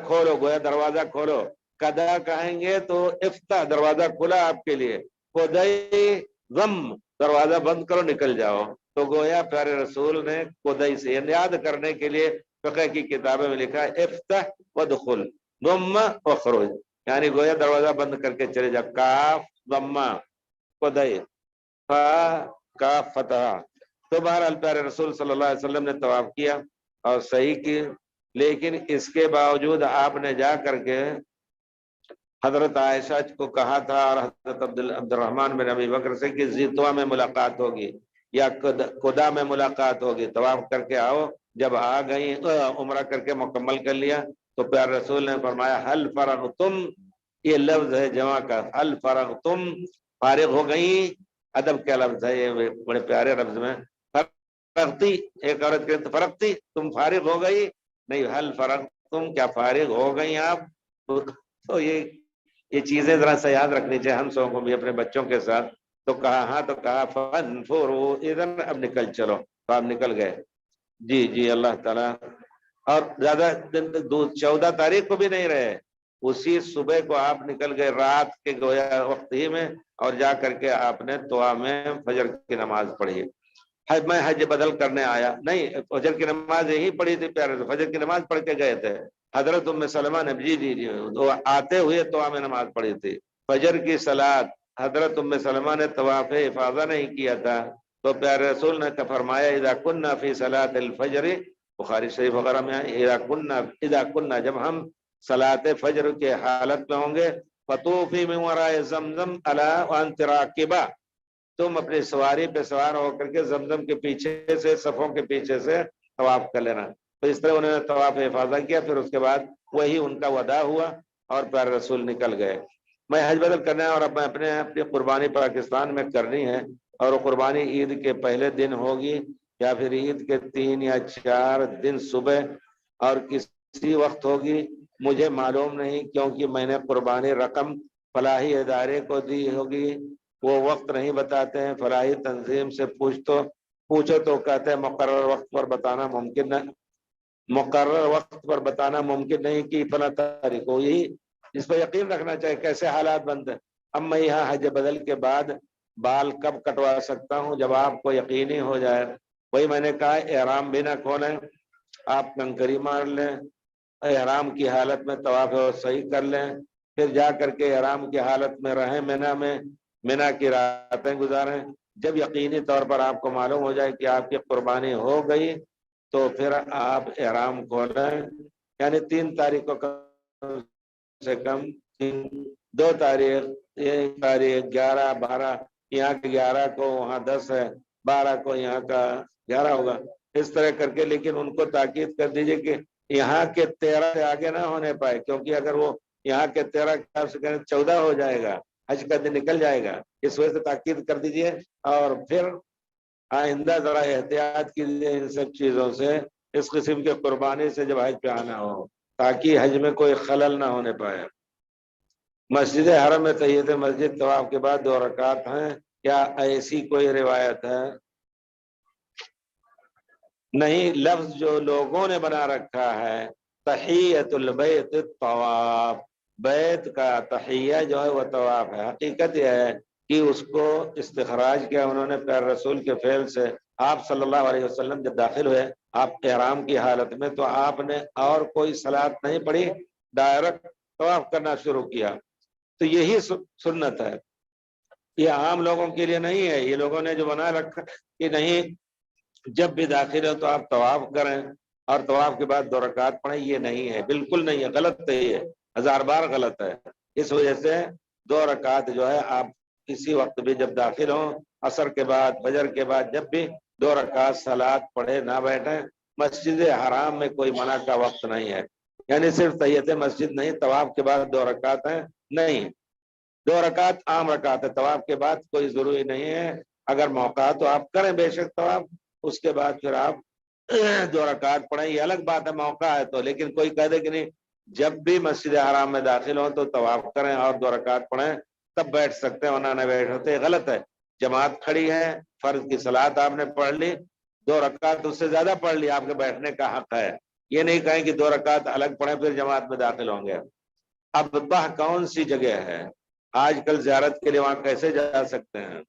کھولو، گویا دروازہ کھولو، قدا کہیں گے تو افتح دروازہ کھلا آپ کے لیے، قدئی ضم دروازہ بند کرو نکل جاؤ، تو گویا پیارے رسول نے قدئی سے یاد کرنے کے لیے فقہ کی کتابوں میں لکھا ہے افتح ودخل ضم وخرج، یعنی گویا دروازہ بند کر کے چلے جا، کاف ضمہ قدئی، فا کاف فتح۔ تو بہرحال پیارے رسول صلی اللہ علیہ وسلم نے طواف کیا اور صحیح کی، لیکن اس کے باوجود آپ نے جا کر کے حضرت عائشہ کو کہا تھا اور حضرت عبد الرحمن بن ابی بکر سے کہ زیتوا میں ملاقات ہوگی یا قدا میں ملاقات ہوگی، طواف کر کے آؤ۔ جب آ گئی عمرہ کر کے مکمل کر لیا تو پیارے رسول نے فرمایا حل فرغتم، یہ لفظ ہے جمع کا، حل فرغتم، فارغ ہو گئی، ادب کا لفظ ہے یہ، بڑے پیارے لفظ میں، فرغتی، ایک عورت کے فرغتی، تم فارغ ہو گئی، نہیں، حل فرغتم، کیا فارغ ہو گئی آپ؟ تو یہ چیزیں ذرا سا یاد رکھنی چاہیے ہم سب کو بھی اپنے بچوں کے ساتھ۔ تو کہا ہاں، تو کہا فانفروا اذن، اب نکل چلو، تو آپ نکل گئے۔ جی جی اللہ تعالیٰ، اور زیادہ دن 14 تاریخ کو بھی نہیں رہے، اسی صبح کو آپ نکل گئے رات کے گویا وقت ہی میں، اور جا کر کے آپ نے طوا میں فجر کی نماز پڑھی۔ میں حج بدل کرنے آیا نہیں، فجر کی نماز یہی پڑھی تھی پیارے، فجر کی نماز پڑھ کے گئے تھے حضرت ام سلمہ نے، جی وہ آتے ہوئے طواف میں نماز پڑھی تھی، فجر کی صلاۃ حضرت ام سلمہ نے طواف افاضہ نہیں کیا تھا، تو پیارے رسول نے فرمایا اذا كنا فی صلاۃ الفجر، بخاری شریف وغیرہ میں اذا كنا جب ہم صلاۃ فجر کے حالت میں ہوں گے، فطوفی من وراء زمزم الا وانت راکبہ، تم اپنی سواری پہ سوار ہو کر کے زمزم کے پیچھے سے، صفوں کے پیچھے سے طواف کر لینا۔ تو اس طرح انہوں نے طواف افاضہ کیا، پھر اس کے بعد وہی ان کا وداع ہوا اور پیارے رسول نکل گئے۔ میں حج بدل کرنا ہے اور اب میں اپنی قربانی پاکستان میں کرنی ہے، اور وہ قربانی عید کے پہلے دن ہوگی یا پھر عید کے 3 یا 4 دن صبح اور کسی وقت ہوگی، مجھے معلوم نہیں، کیونکہ میں نے قربانی رقم فلاحی ادارے کو دی ہوگی، وہ وقت نہیں بتاتے ہیں، فلاحی تنظیم سے پوچھو تو کہتے ہیں مقرر وقت پر بتانا ممکن ہے، مقرر وقت پر بتانا ممکن نہیں کہ فلاں تاریخ کو، یہی اس پہ یقین رکھنا چاہیے کیسے حالات بنتے ہیں۔ اب میں یہاں حج بدل کے بعد بال کب کٹوا سکتا ہوں؟ جب آپ کو یقینی ہو جائے، وہی میں نے کہا احرام بھی نہ کھولیں، آپ کنکری مار لیں، احرام کی حالت میں طواف صحیح کر لیں، پھر جا کر کے احرام کی حالت میں رہیں مینا کی راتیں گزاریں، جب یقینی طور پر آپ کو معلوم ہو جائے کہ آپ کی قربانی ہو گئی تو پھر آپ احرام کھولیں، یعنی 3 تاریخ کو کم سے کم 2 تاریخ، 1 تاریخ 11 12، یہاں کے 11 کو وہاں 10 ہے، 12 کو یہاں کا 11 ہوگا، اس طرح کر کے، لیکن ان کو تاکید کر دیجئے کہ یہاں کے 13 سے آگے نہ ہونے پائے، کیونکہ اگر وہ یہاں کے 13 سے 14 ہو جائے گا، حج کا دن نکل جائے گا، اس وجہ سے تاکید کر دیجئے، اور پھر آئندہ ذرا احتیاط کیجیے ان سب چیزوں سے، اس قسم کے قربانی سے جب حج پہ آنا ہو، تاکہ حج میں کوئی خلل نہ ہونے پائے۔ مسجد حرم میں تحیت مسجد طواف کے بعد 2 رکعت ہیں، کیا ایسی کوئی روایت ہے؟ نہیں، لفظ جو لوگوں نے بنا رکھا ہے تحیت البیت الطواف، بیت کا تحیہ جو ہے وہ طواف ہے، حقیقت یہ ہے کہ اس کو استخراج کیا انہوں نے پیر رسول کے فعل سے، آپ صلی اللہ علیہ وسلم جب داخل ہوئے آپ احرام کی حالت میں، تو آپ نے اور کوئی صلاۃ نہیں پڑھی، ڈائریکٹ طواف کرنا شروع کیا، تو یہی سنت ہے، یہ عام لوگوں کے لیے نہیں ہے، یہ لوگوں نے جو بنا رکھا کہ نہیں جب بھی داخل ہو تو آپ طواف کریں اور طواف کے بعد 2 رکعت پڑھیں، یہ نہیں ہے، بالکل نہیں ہے، غلط ہے، یہ 1000 بار غلط ہے۔ اس وجہ سے 2 رکعت جو ہے آپ کسی وقت بھی جب داخل ہوں، عصر کے بعد، فجر کے بعد، جب بھی 2 رکعت صلاۃ پڑھے نہ بیٹھیں، مسجد حرام میں کوئی منع کا وقت نہیں ہے، یعنی صرف تحیت مسجد نہیں، طواف کے بعد 2 رکعت ہیں، نہیں، 2 رکعت عام رکعت ہے، طواف کے بعد کوئی ضروری نہیں ہے، اگر موقع تو آپ کریں بے شک طواف، اس کے بعد پھر آپ 2 رکعت پڑھیں، یہ الگ بات ہے موقع ہے تو، لیکن کوئی کہہ دے کہ نہیں جب بھی مسجد حرام میں داخل ہوں تو طواف کریں اور 2 رکعت پڑھیں تب بیٹھ سکتے ہیں، ورنہ نہ بیٹھ سکتے، غلط ہے۔ جماعت کھڑی ہے، فرض کی صلاۃ آپ نے پڑھ لی، 2 رکعت اس سے زیادہ پڑھ لی، آپ کے بیٹھنے کا حق ہے، یہ نہیں کہیں کہ 2 رکعت الگ پڑھیں پھر جماعت میں داخل ہوں گے۔ اب کون سی جگہ ہے آج کل زیارت کے لیے، وہاں کیسے جا سکتے ہیں؟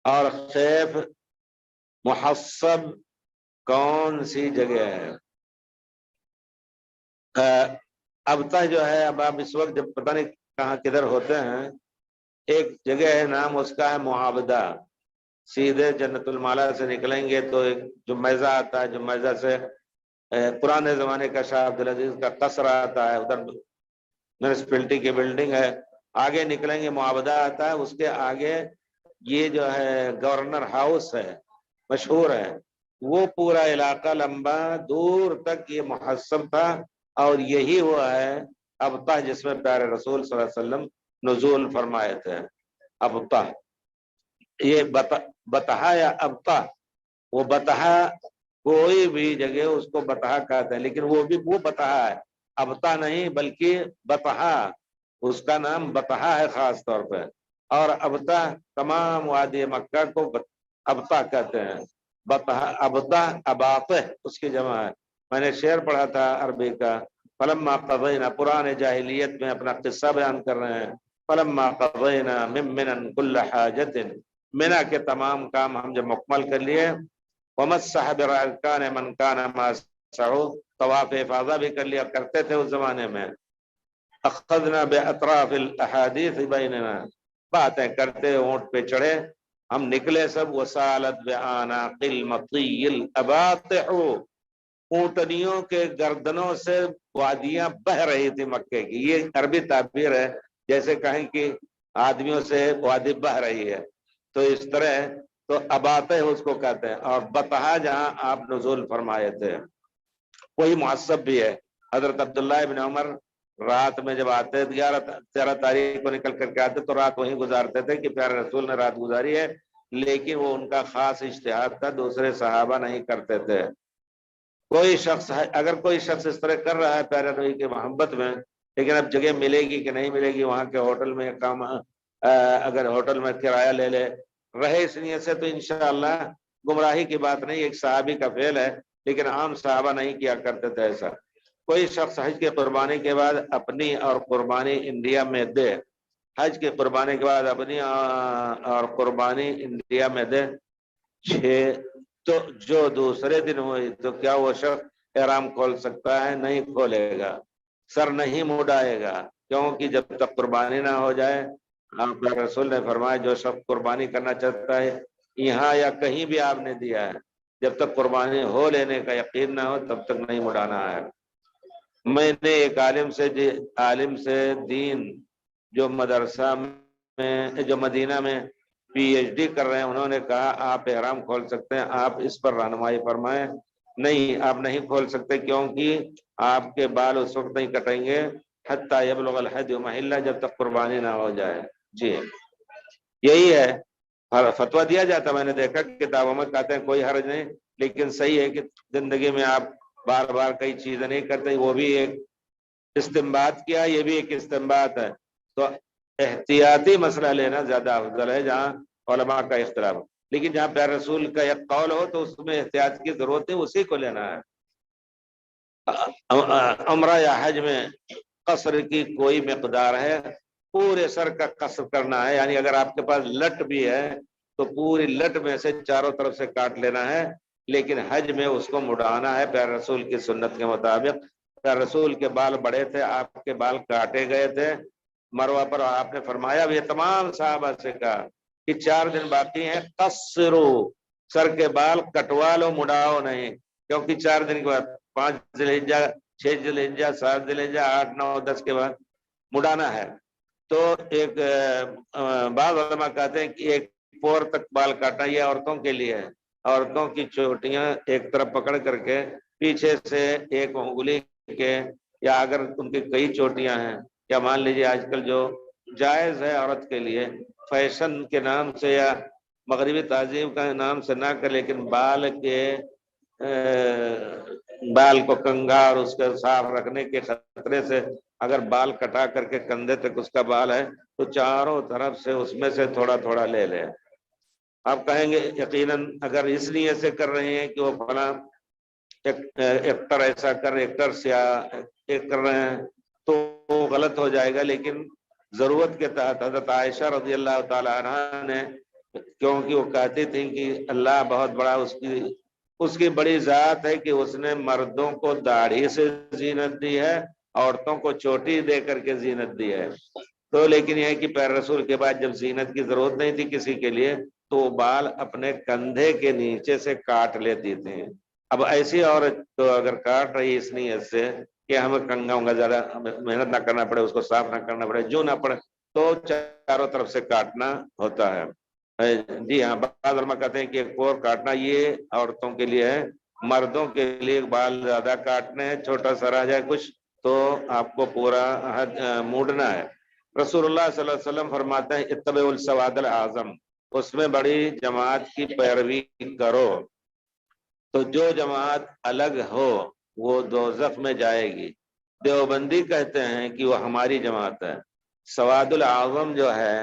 اور خیف محصب کون سی جگہ ہے؟ اب تک جو ہے، اب آپ اس وقت جب پتہ نہیں کہاں کدھر ہوتے ہیں، ایک جگہ ہے نام اس کا ہے معابدہ، سیدھے جنت المالا سے نکلیں گے تو ایک جو میزہ آتا ہے، جو میزہ سے پرانے زمانے کا شاہ عبدالعزیز کا قصر آتا ہے، ادھر میونسپلٹی کی بلڈنگ ہے، آگے نکلیں گے معابدہ آتا ہے، اس کے آگے یہ جو ہے گورنر ہاؤس ہے، مشہور ہے، وہ پورا علاقہ لمبا دور تک یہ محصب تھا، اور یہی ہوا ہے ابطح، جس میں پیارے رسول صلی اللہ علیہ وسلم نزول فرمائے تھے۔ ابطح، یہ بطحا یا ابطح، وہ بطحا کوئی بھی جگہ اس کو بطحا کہتے ہیں، لیکن وہ بھی وہ بطحا ہے، ابطح نہیں بلکہ بطحا، اس کا نام بطحا ہے خاص طور پہ، اور ابطح تمام وادی مکہ کو ابطح کہتے ہیں، بطحا ابطح اباطح اس کی جمع ہے۔ میں نے شعر پڑھا تھا عربی کا، فلما قضینا، پرانے جاہلیت میں اپنا قصہ بیان کر رہے ہیں، فلما قضینا من منن کل حاجت، منا کے تمام کام ہم جب مکمل کر لیے، ومسح برکان من کان ما سعو، طواف افاضہ بھی کر لیا کرتے تھے اس زمانے میں، اخذنا باطراف الاحادیث بیننا، باتیں کرتے اونٹ پہ چڑھے ہم نکلے سب، وسالت بآناق المطی الاباطح، اونٹنیوں کے گردنوں سے وادیاں بہ رہی تھی مکے کی، یہ عربی تعبیر ہے، جیسے کہیں کہ آدمیوں سے وادی بہ رہی ہے، تو اس طرح تو اباطح اس کو کہتے ہیں، اور بطحا جہاں آپ نزول فرمائے تھے وہی معصب بھی ہے، حضرت عبداللہ ابن عمر رات میں جب آتے 13 تاریخ کو نکل کر کے آتے تو رات وہیں گزارتے تھے کہ پیارے رسول نے رات گزاری ہے، لیکن وہ ان کا خاص اجتہاد تھا، دوسرے صحابہ نہیں کرتے تھے۔ کوئی شخص ہے، اگر کوئی شخص اس طرح کر رہا ہے پیارے نبی کی محبت میں، لیکن اب جگہ ملے گی کہ نہیں ملے گی، وہاں کے ہوٹل میں کام اگر ہوٹل میں کرایہ لے لے رہے اس نیت سے، تو انشاءاللہ گمراہی کی بات نہیں، ایک صحابی کا فعل ہے، لیکن عام صحابہ نہیں کیا کرتے تھے ایسا۔ کوئی شخص حج کی قربانی کے بعد اپنی اور قربانی انڈیا میں دے، حج کی قربانی کے بعد اپنی اور قربانی انڈیا میں دے، تو جو دوسرے دن ہوئی تو کیا وہ شخص احرام کھول سکتا ہے؟ نہیں کھولے گا، سر نہیں مڈائے گا، کیونکہ جب تک قربانی نہ ہو جائے، آپ کا رسول نے فرمایا جو شخص قربانی کرنا چاہتا ہے یہاں یا کہیں بھی آپ نے دیا ہے، جب تک قربانی ہو لینے کا یقین نہ ہو تب تک نہیں مڈانا ہے۔ میں نے ایک عالم سے دین جو مدرسہ میں، جو مدینہ میں پی ایچ ڈی کر رہے ہیں، انہوں نے کہا آپ احرام کھول سکتے ہیں، آپ اس پر رہنمائی فرمائیں۔ نہیں، آپ نہیں کھول سکتے، کیونکہ آپ کے بال اس وقت نہیں کٹیں گے حتی یبلغ الحدی محلہ، جب تک قربانی نہ ہو جائے۔ جی یہی ہے، فتویٰ دیا جاتا، میں نے دیکھا کتابوں میں، کہتے ہیں کوئی حرج نہیں، لیکن صحیح ہے کہ زندگی میں آپ بار بار کئی چیزیں نہیں کرتے، وہ بھی ایک استنباط کیا، یہ بھی ایک استنباط ہے، تو احتیاطی مسئلہ لینا زیادہ افضل ہے جہاں علماء کا اختلاف ہو، لیکن جہاں پیارے رسول کا ایک قول ہو تو اس میں احتیاط کی ضرورت ہے، اسی کو لینا ہے۔ عمرہ یا حج میں قصر کی کوئی مقدار ہے؟ پورے سر کا قصر کرنا ہے، یعنی اگر آپ کے پاس لٹ بھی ہے تو پوری لٹ میں سے چاروں طرف سے کاٹ لینا ہے، لیکن حج میں اس کو مڑانا ہے پیارے رسول کی سنت کے مطابق۔ پیارے رسول کے بال بڑے تھے، آپ کے بال کاٹے گئے تھے مروہ پر، آپ نے فرمایا بھی تمام صحابہ سے کہا کہ 4 دن باقی ہیں، قصرو، سر کے بال کٹوا لو، مڑاؤ نہیں، کیونکہ 4 دن کے بعد 5 ذی الحجہ، 6 ذی الحجہ، 7 ذی الحجہ، 8، 9، 10 کے بعد مڑانا ہے۔ تو ایک بعض علماء کہتے ہیں کہ ایک پور تک بال کاٹنا یہ عورتوں کے لیے ہے، عورتوں کی چوٹیاں ایک طرف پکڑ کر کے پیچھے سے ایک انگلی کے، یا اگر ان کی کئی چوٹیاں ہیں، یا مان لیجیے آج کل جو جائز ہے عورت کے لیے، فیشن کے نام سے یا مغربی تہذیب کا نام سے نہ کر، لیکن بال کو کنگھا اور اس کے صاف رکھنے کے خطرے سے اگر بال کٹا کر کے کندھے تک اس کا بال ہے تو چاروں طرف سے اس میں سے تھوڑا تھوڑا لے لے۔ آپ کہیں گے یقیناً اگر اس لیے سے کر رہے ہیں کہ وہ فلاں ایکٹر ایسا ایکٹر سے ایک کر رہے ہیں تو وہ غلط ہو جائے گا، لیکن ضرورت کے تحت حضرت عائشہ رضی اللہ تعالی عنہ نے، کیونکہ وہ کہتی تھیں کہ اللہ بہت بڑا، اس کی بڑی ذات ہے کہ اس نے مردوں کو داڑھی سے زینت دی ہے، عورتوں کو چوٹی دے کر کے زینت دی ہے، تو لیکن یہ ہے کہ پیارے رسول کے بعد جب زینت کی ضرورت نہیں تھی کسی کے لیے تو وہ بال اپنے کندھے کے نیچے سے کاٹ لیتی تھی۔ اب ایسی عورت تو اگر کاٹ رہی اس نیت سے کہ ہمیں کنگھا ہوں گا، زیادہ محنت نہ کرنا پڑے، اس کو صاف نہ کرنا پڑے، جو نہ پڑے، تو چاروں طرف سے کاٹنا ہوتا ہے۔ جی ہاں، بعض علماء کہتے ہیں کہ ایک پور کاٹنا یہ عورتوں کے لیے ہے، مردوں کے لیے بال زیادہ کاٹنے ہیں، چھوٹا سا رہ جائے کچھ تو آپ کو پورا موڑنا ہے۔ رسول اللہ صلی اللہ علیہ وسلم فرماتے ہیں اتبعوا السواد الاعظم، اس میں بڑی جماعت کی پیروی کرو، تو جو جماعت الگ ہو وہ دوزخ میں جائے گی۔ دیوبندی کہتے ہیں کہ وہ ہماری جماعت ہے۔ سواد الاعظم جو ہے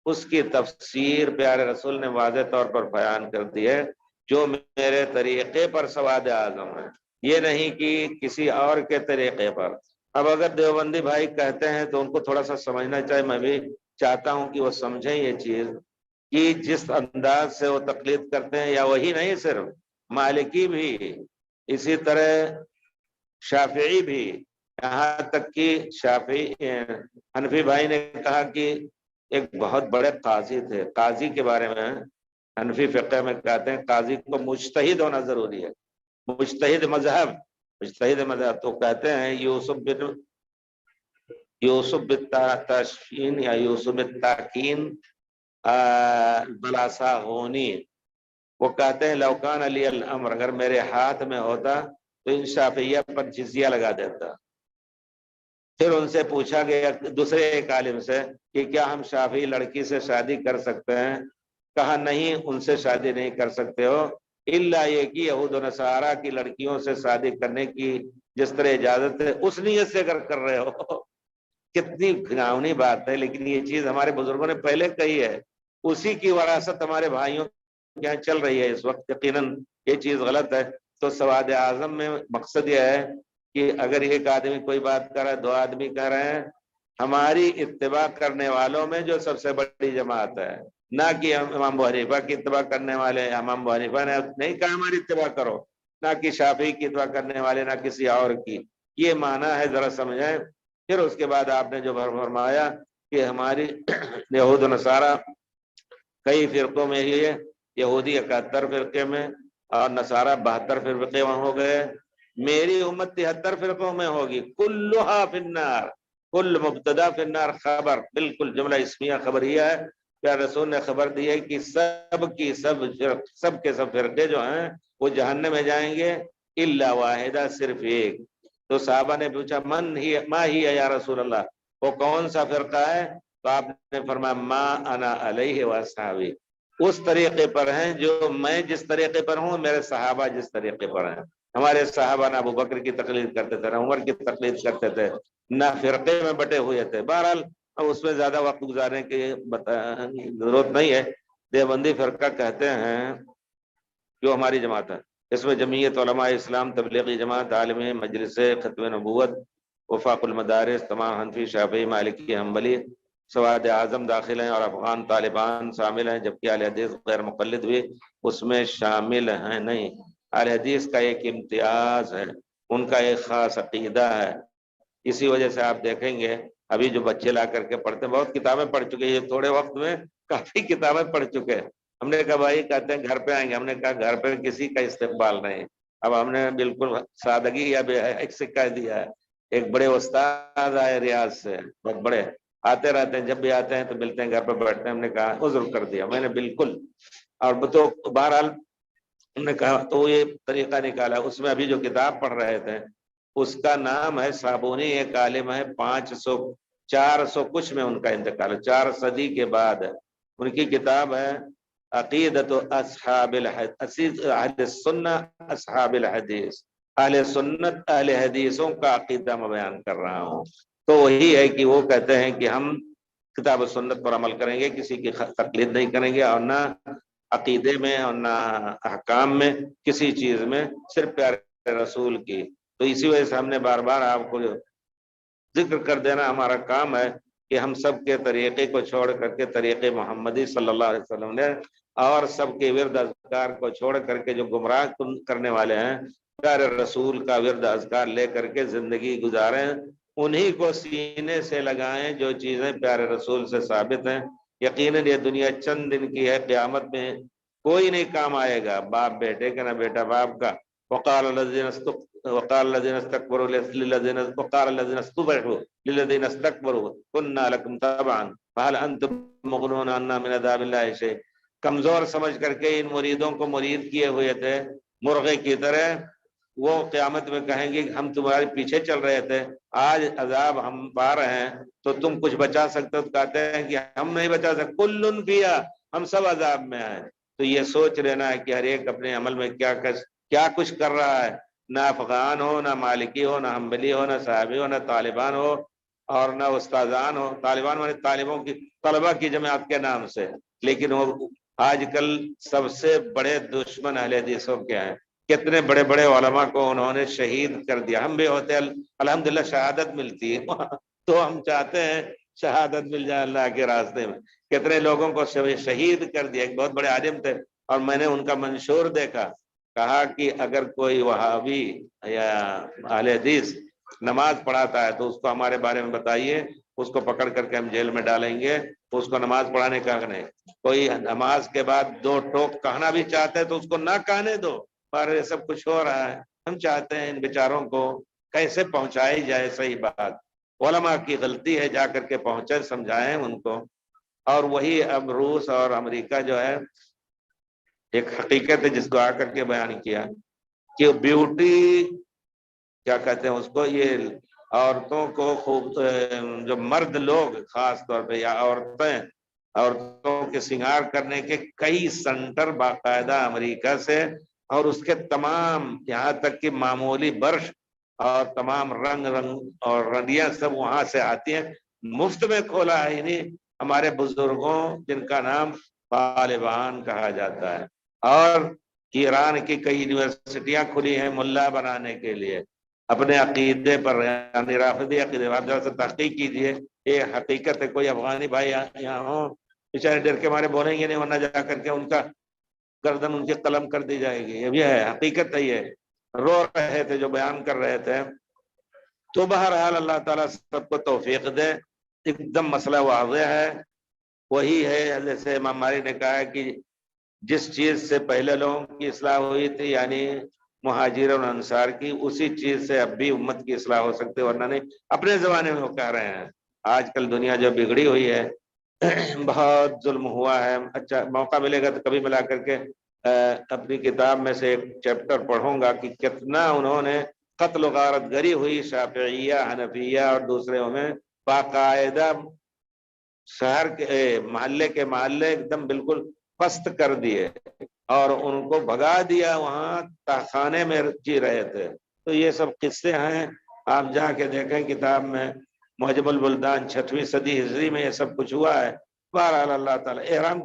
اس کی تفسیر پیارے رسول نے واضح طور پر بیان کر دی ہے، جو میرے طریقے پر سواد اعظم ہے، یہ نہیں کہ کسی اور کے طریقے پر۔ اب اگر دیوبندی بھائی کہتے ہیں تو ان کو تھوڑا سا سمجھنا چاہیے، میں بھی چاہتا ہوں کہ وہ سمجھیں یہ چیز کہ جس انداز سے وہ تقلید کرتے ہیں، یا وہی نہیں صرف مالکی بھی، اسی طرح شافعی بھی، یہاں تک کہ حنفی بھائی نے کہا کہ ایک بہت بڑے قاضی تھے، قاضی کے بارے میں حنفی فقہ میں کہتے ہیں قاضی کو مجتہد ہونا ضروری ہے، مجتہد مذہب تو کہتے ہیں یوسف بالتاشین یا یوسف بالتاکین بلاسا ہونی، وہ کہتے ہیں لوکان علی الامر، اگر میرے ہاتھ میں ہوتا تو ان شافعیہ پر جزیہ لگا دیتا، پھر ان سے پوچھا گیا دوسرے ایک عالم سے کہ کیا ہم شافعی لڑکی سے شادی کر سکتے ہیں؟ کہا نہیں، ان سے شادی نہیں کر سکتے ہو، الا یہ کہ یہود و نصارہ کی لڑکیوں سے شادی کرنے کی جس طرح اجازت ہے اس نیت سے اگر کر رہے ہو۔ کتنی گھناؤنی بات ہے، لیکن یہ چیز ہمارے بزرگوں نے پہلے کہی ہے، اسی کی وراثت ہمارے بھائیوں کے یہاں چل رہی ہے اس وقت۔ یقیناً یہ چیز غلط ہے۔ تو سواد اعظم میں مقصد یہ ہے کہ اگر ایک آدمی کوئی بات کر رہا ہے، دو آدمی کہہ رہے ہیں، ہماری اتباع کرنے والوں میں جو سب سے بڑی جماعت ہے، نہ کہ امام ابو حنیفہ کی اتباع کرنے والے، امام ابو حنیفہ نے نہیں کہا ہماری اتباع کرو، نہ کہ شافعی کی اتباع کرنے والے، نہ کسی اور کی، یہ معنی ہے، ذرا سمجھیں۔ پھر اس کے بعد آپ نے جو فرمایا کہ ہماری یہود و نصارہ کئی فرقوں میں ہی ہے، یہودی 71 فرقے میں اور نصارہ 72 فرقے وہاں ہو گئے، میری امت 73 فرقوں میں ہوگی، کلھا فی النار، کل مبتدا فی النار خبر، بالکل جملہ اسمیہ خبریہ ہے۔ کیا رسول نے خبر دی ہے کہ سب کے سب فرقے جو ہیں وہ جہنم میں جائیں گے، الا واحدہ، صرف ایک۔ تو صحابہ نے پوچھا ما ہی یا رسول اللہ، وہ کون سا فرقہ ہے؟ تو آپ نے فرمایا ما انا علیہ واصحابی، اس طریقے پر ہیں جو میں جس طریقے پر ہوں، میرے صحابہ جس طریقے پر ہیں۔ ہمارے صحابہ نہ ابو بکر کی تقلید کرتے تھے، نہ عمر کی تقلید کرتے تھے، نہ فرقے میں بٹے ہوئے تھے۔ بہرحال اب اس میں زیادہ وقت گزارنے کی ضرورت نہیں ہے۔ دیوبندی فرقہ کہتے ہیں جو ہماری جماعت ہے، اس میں جمعیت علماء اسلام، تبلیغی جماعت، عالم مجلس، ختم نبوت، وفاق المدارس، تمام حنفی، شافعی، مالکی، حنبلی، سواد اعظم داخل ہیں، اور افغان طالبان شامل ہیں، جبکہ اہل حدیث غیر مقلد بھی اس میں شامل ہیں۔ نہیں، اہل حدیث کا ایک امتیاز ہے، ان کا ایک خاص عقیدہ ہے۔ اسی وجہ سے آپ دیکھیں گے ابھی جو بچے لا کر کے پڑھتے ہیں، بہت کتابیں پڑھ چکے، یہ تھوڑے وقت میں کافی کتابیں پڑھ چکے ہیں۔ ہم نے کہا بھائی، کہتے ہیں گھر پہ آئیں گے، ہم نے کہا گھر پہ کسی کا استقبال نہیں۔ اب ہم نے بالکل سادگی یا ایک سکہ دیا ہے، ایک بڑے استاد آئے ریاض سے، بہت بڑے، آتے رہتے ہیں، جب بھی آتے ہیں تو ملتے ہیں، گھر پہ بیٹھتے ہیں۔ ہم نے کہا عذر کر دیا میں نے، بالکل۔ اور تو بہرحال ہم نے کہا تو یہ طریقہ نکالا، اس میں ابھی جو کتاب پڑھ رہے تھے اس کا نام ہے صابونی، ایک عالم ہے، 400 کچھ میں ان کا انتقال ہے، 4 صدی کے بعد ہے۔ ان کی کتاب ہے عقیدت اصحاب الحدیث، اہل سنت اصحاب الحدیث، اہل سنت اہل حدیثوں کا عقیدہ میں بیان کر رہا ہوں۔ تو وہی ہے کہ وہ کہتے ہیں کہ ہم کتاب و سنت پر عمل کریں گے، کسی کی تقلید نہیں کریں گے، اور نہ عقیدے میں اور نہ احکام میں، کسی چیز میں، صرف پیارے رسول کی۔ تو اسی وجہ سے ہم نے بار بار آپ کو ذکر کر دینا ہمارا کام ہے کہ ہم سب کے طریقے کو چھوڑ کر کے طریقے محمدی صلی اللہ علیہ وسلم نے، اور سب کے ورد اذکار کو چھوڑ کر کے جو گمراہ کرنے والے ہیں، پیارے رسول کا ورد اذکار لے کر کے زندگی گزاریں، انہی کو سینے سے لگائیں جو چیزیں پیارے رسول سے ثابت ہیں۔ یقیناً یہ دنیا چند دن کی ہے، قیامت میں کوئی نہیں کام آئے گا، باپ بیٹے کا، نہ بیٹا باپ کا۔ وقال الذين استكبروا للذين استكبروا كنا لكم تبعا فهل انتم مغنون عنا من عذاب الله شيء۔ کمزور سمجھ کر کے ان مریدوں کو مرید کیے ہوئے تھے مرغے کی طرح، وہ قیامت میں کہیں گے ہم تمہارے پیچھے چل رہے تھے، آج عذاب ہم پا رہے ہیں تو تم کچھ بچا سکتے ہو؟ تو کہتے ہیں کہ ہم نہیں بچا سکتے، کل فیہا، ہم سب عذاب میں ہیں۔ تو یہ سوچ لینا ہے کہ ہر ایک اپنے عمل میں کیا کچھ کر رہا ہے، نہ افغان ہو، نہ مالکی ہو، نہ حنبلی ہو، نہ صحابی ہو، نہ طالبان ہو، اور نہ استاذان ہو۔ طالبان والے طالبوں کی، طلبہ کی جماعت کے نام سے، لیکن وہ آج کل سب سے بڑے دشمن اہل حدیثوں کے ہیں۔ کتنے بڑے بڑے علماء کو انہوں نے شہید کر دیا، ہم بھی ہوتے الحمدللہ شہادت ملتی ہے تو ہم چاہتے ہیں شہادت مل جائے اللہ کے راستے میں۔ کتنے لوگوں کو شہید کر دیا۔ ایک بہت بڑے عالم تھے اور میں نے ان کا منشور دیکھا، کہا کہ اگر کوئی وہابی یا اہل حدیث نماز پڑھاتا ہے تو اس کو ہمارے بارے میں بتائیے، اس کو پکڑ کر کے ہم جیل میں ڈالیں گے، اس کو نماز پڑھانے کا حق نہیں۔ کوئی نماز کے بعد 2 ٹوک کہنا بھی چاہتا ہے تو اس کو نہ کہنے دو، پر یہ سب کچھ ہو رہا ہے۔ ہم چاہتے ہیں ان بیچاروں کو کیسے پہنچائی جائے صحیح بات، علماء کی غلطی ہے، جا کر کے پہنچے، سمجھائیں ان کو۔ اور وہی اب روس اور امریکہ جو ہے، ایک حقیقت ہے جس کو آ کر کے بیان کیا کہ بیوٹی کیا کہتے ہیں اس کو، یہ عورتوں کو خوب جو مرد لوگ خاص طور پہ یا عورتوں کے سنگار کرنے کے کئی سنٹر باقاعدہ امریکہ سے اور اس کے تمام یہاں تک کہ معمولی برش اور تمام رنگ اور رنڈیاں سب وہاں سے آتی ہیں، مفت میں کھولا ہے انہیں ہمارے بزرگوں جن کا نام طالبان کہا جاتا ہے، اور ایران کی کئی یونیورسٹیاں کھلی ہیں ملا بنانے کے لیے اپنے عقیدے پر، یعنی رافضی عقیدے پر سے تحقیق کیجئے، یہ حقیقت ہے۔ کوئی افغانی بھائی یہاں ہوں بیچارے ڈر کے مارے بولیں گے نہیں، ورنہ جا کر کے ان کا گردن ان کی قلم کر دی جائے گی، یہ بھی ہے حقیقت ہے، یہ رو رہے تھے جو بیان کر رہے تھے۔ تو بہرحال اللہ تعالیٰ سب کو توفیق دے، ایک دم مسئلہ واضح ہے، وہی ہے جیسے امام مالک نے کہا کہ جس چیز سے پہلے لوگوں کی اصلاح ہوئی تھی یعنی مہاجرین اور انصار کی، اسی چیز سے اب بھی امت کی اصلاح ہو سکتی ہے، ورنہ نہیں۔ اپنے زمانے میں وہ کہہ رہے ہیں آج کل دنیا جو بگڑی ہوئی ہے، بہت ظلم ہوا ہے، اچھا موقع ملے گا تو کبھی ملا کر کے اپنی کتاب میں سے ایک چیپٹر پڑھوں گا کہ کتنا انہوں نے قتل و غارت گری ہوئی شافعیہ، حنفیہ اور دوسروں میں، باقاعدہ شہر کے محلے ایک دم بالکل پست کر دیے اور ان کو بھگا دیا، وہاں تہخانے میں جی رہے تھے۔ تو یہ سب قصے ہیں، آپ جا کے دیکھیں کتاب میں، معجم البلدان 6ویں صدی ہجری میں یہ سب کچھ ہوا ہے۔ بہرحال اللہ تعالیٰ احرام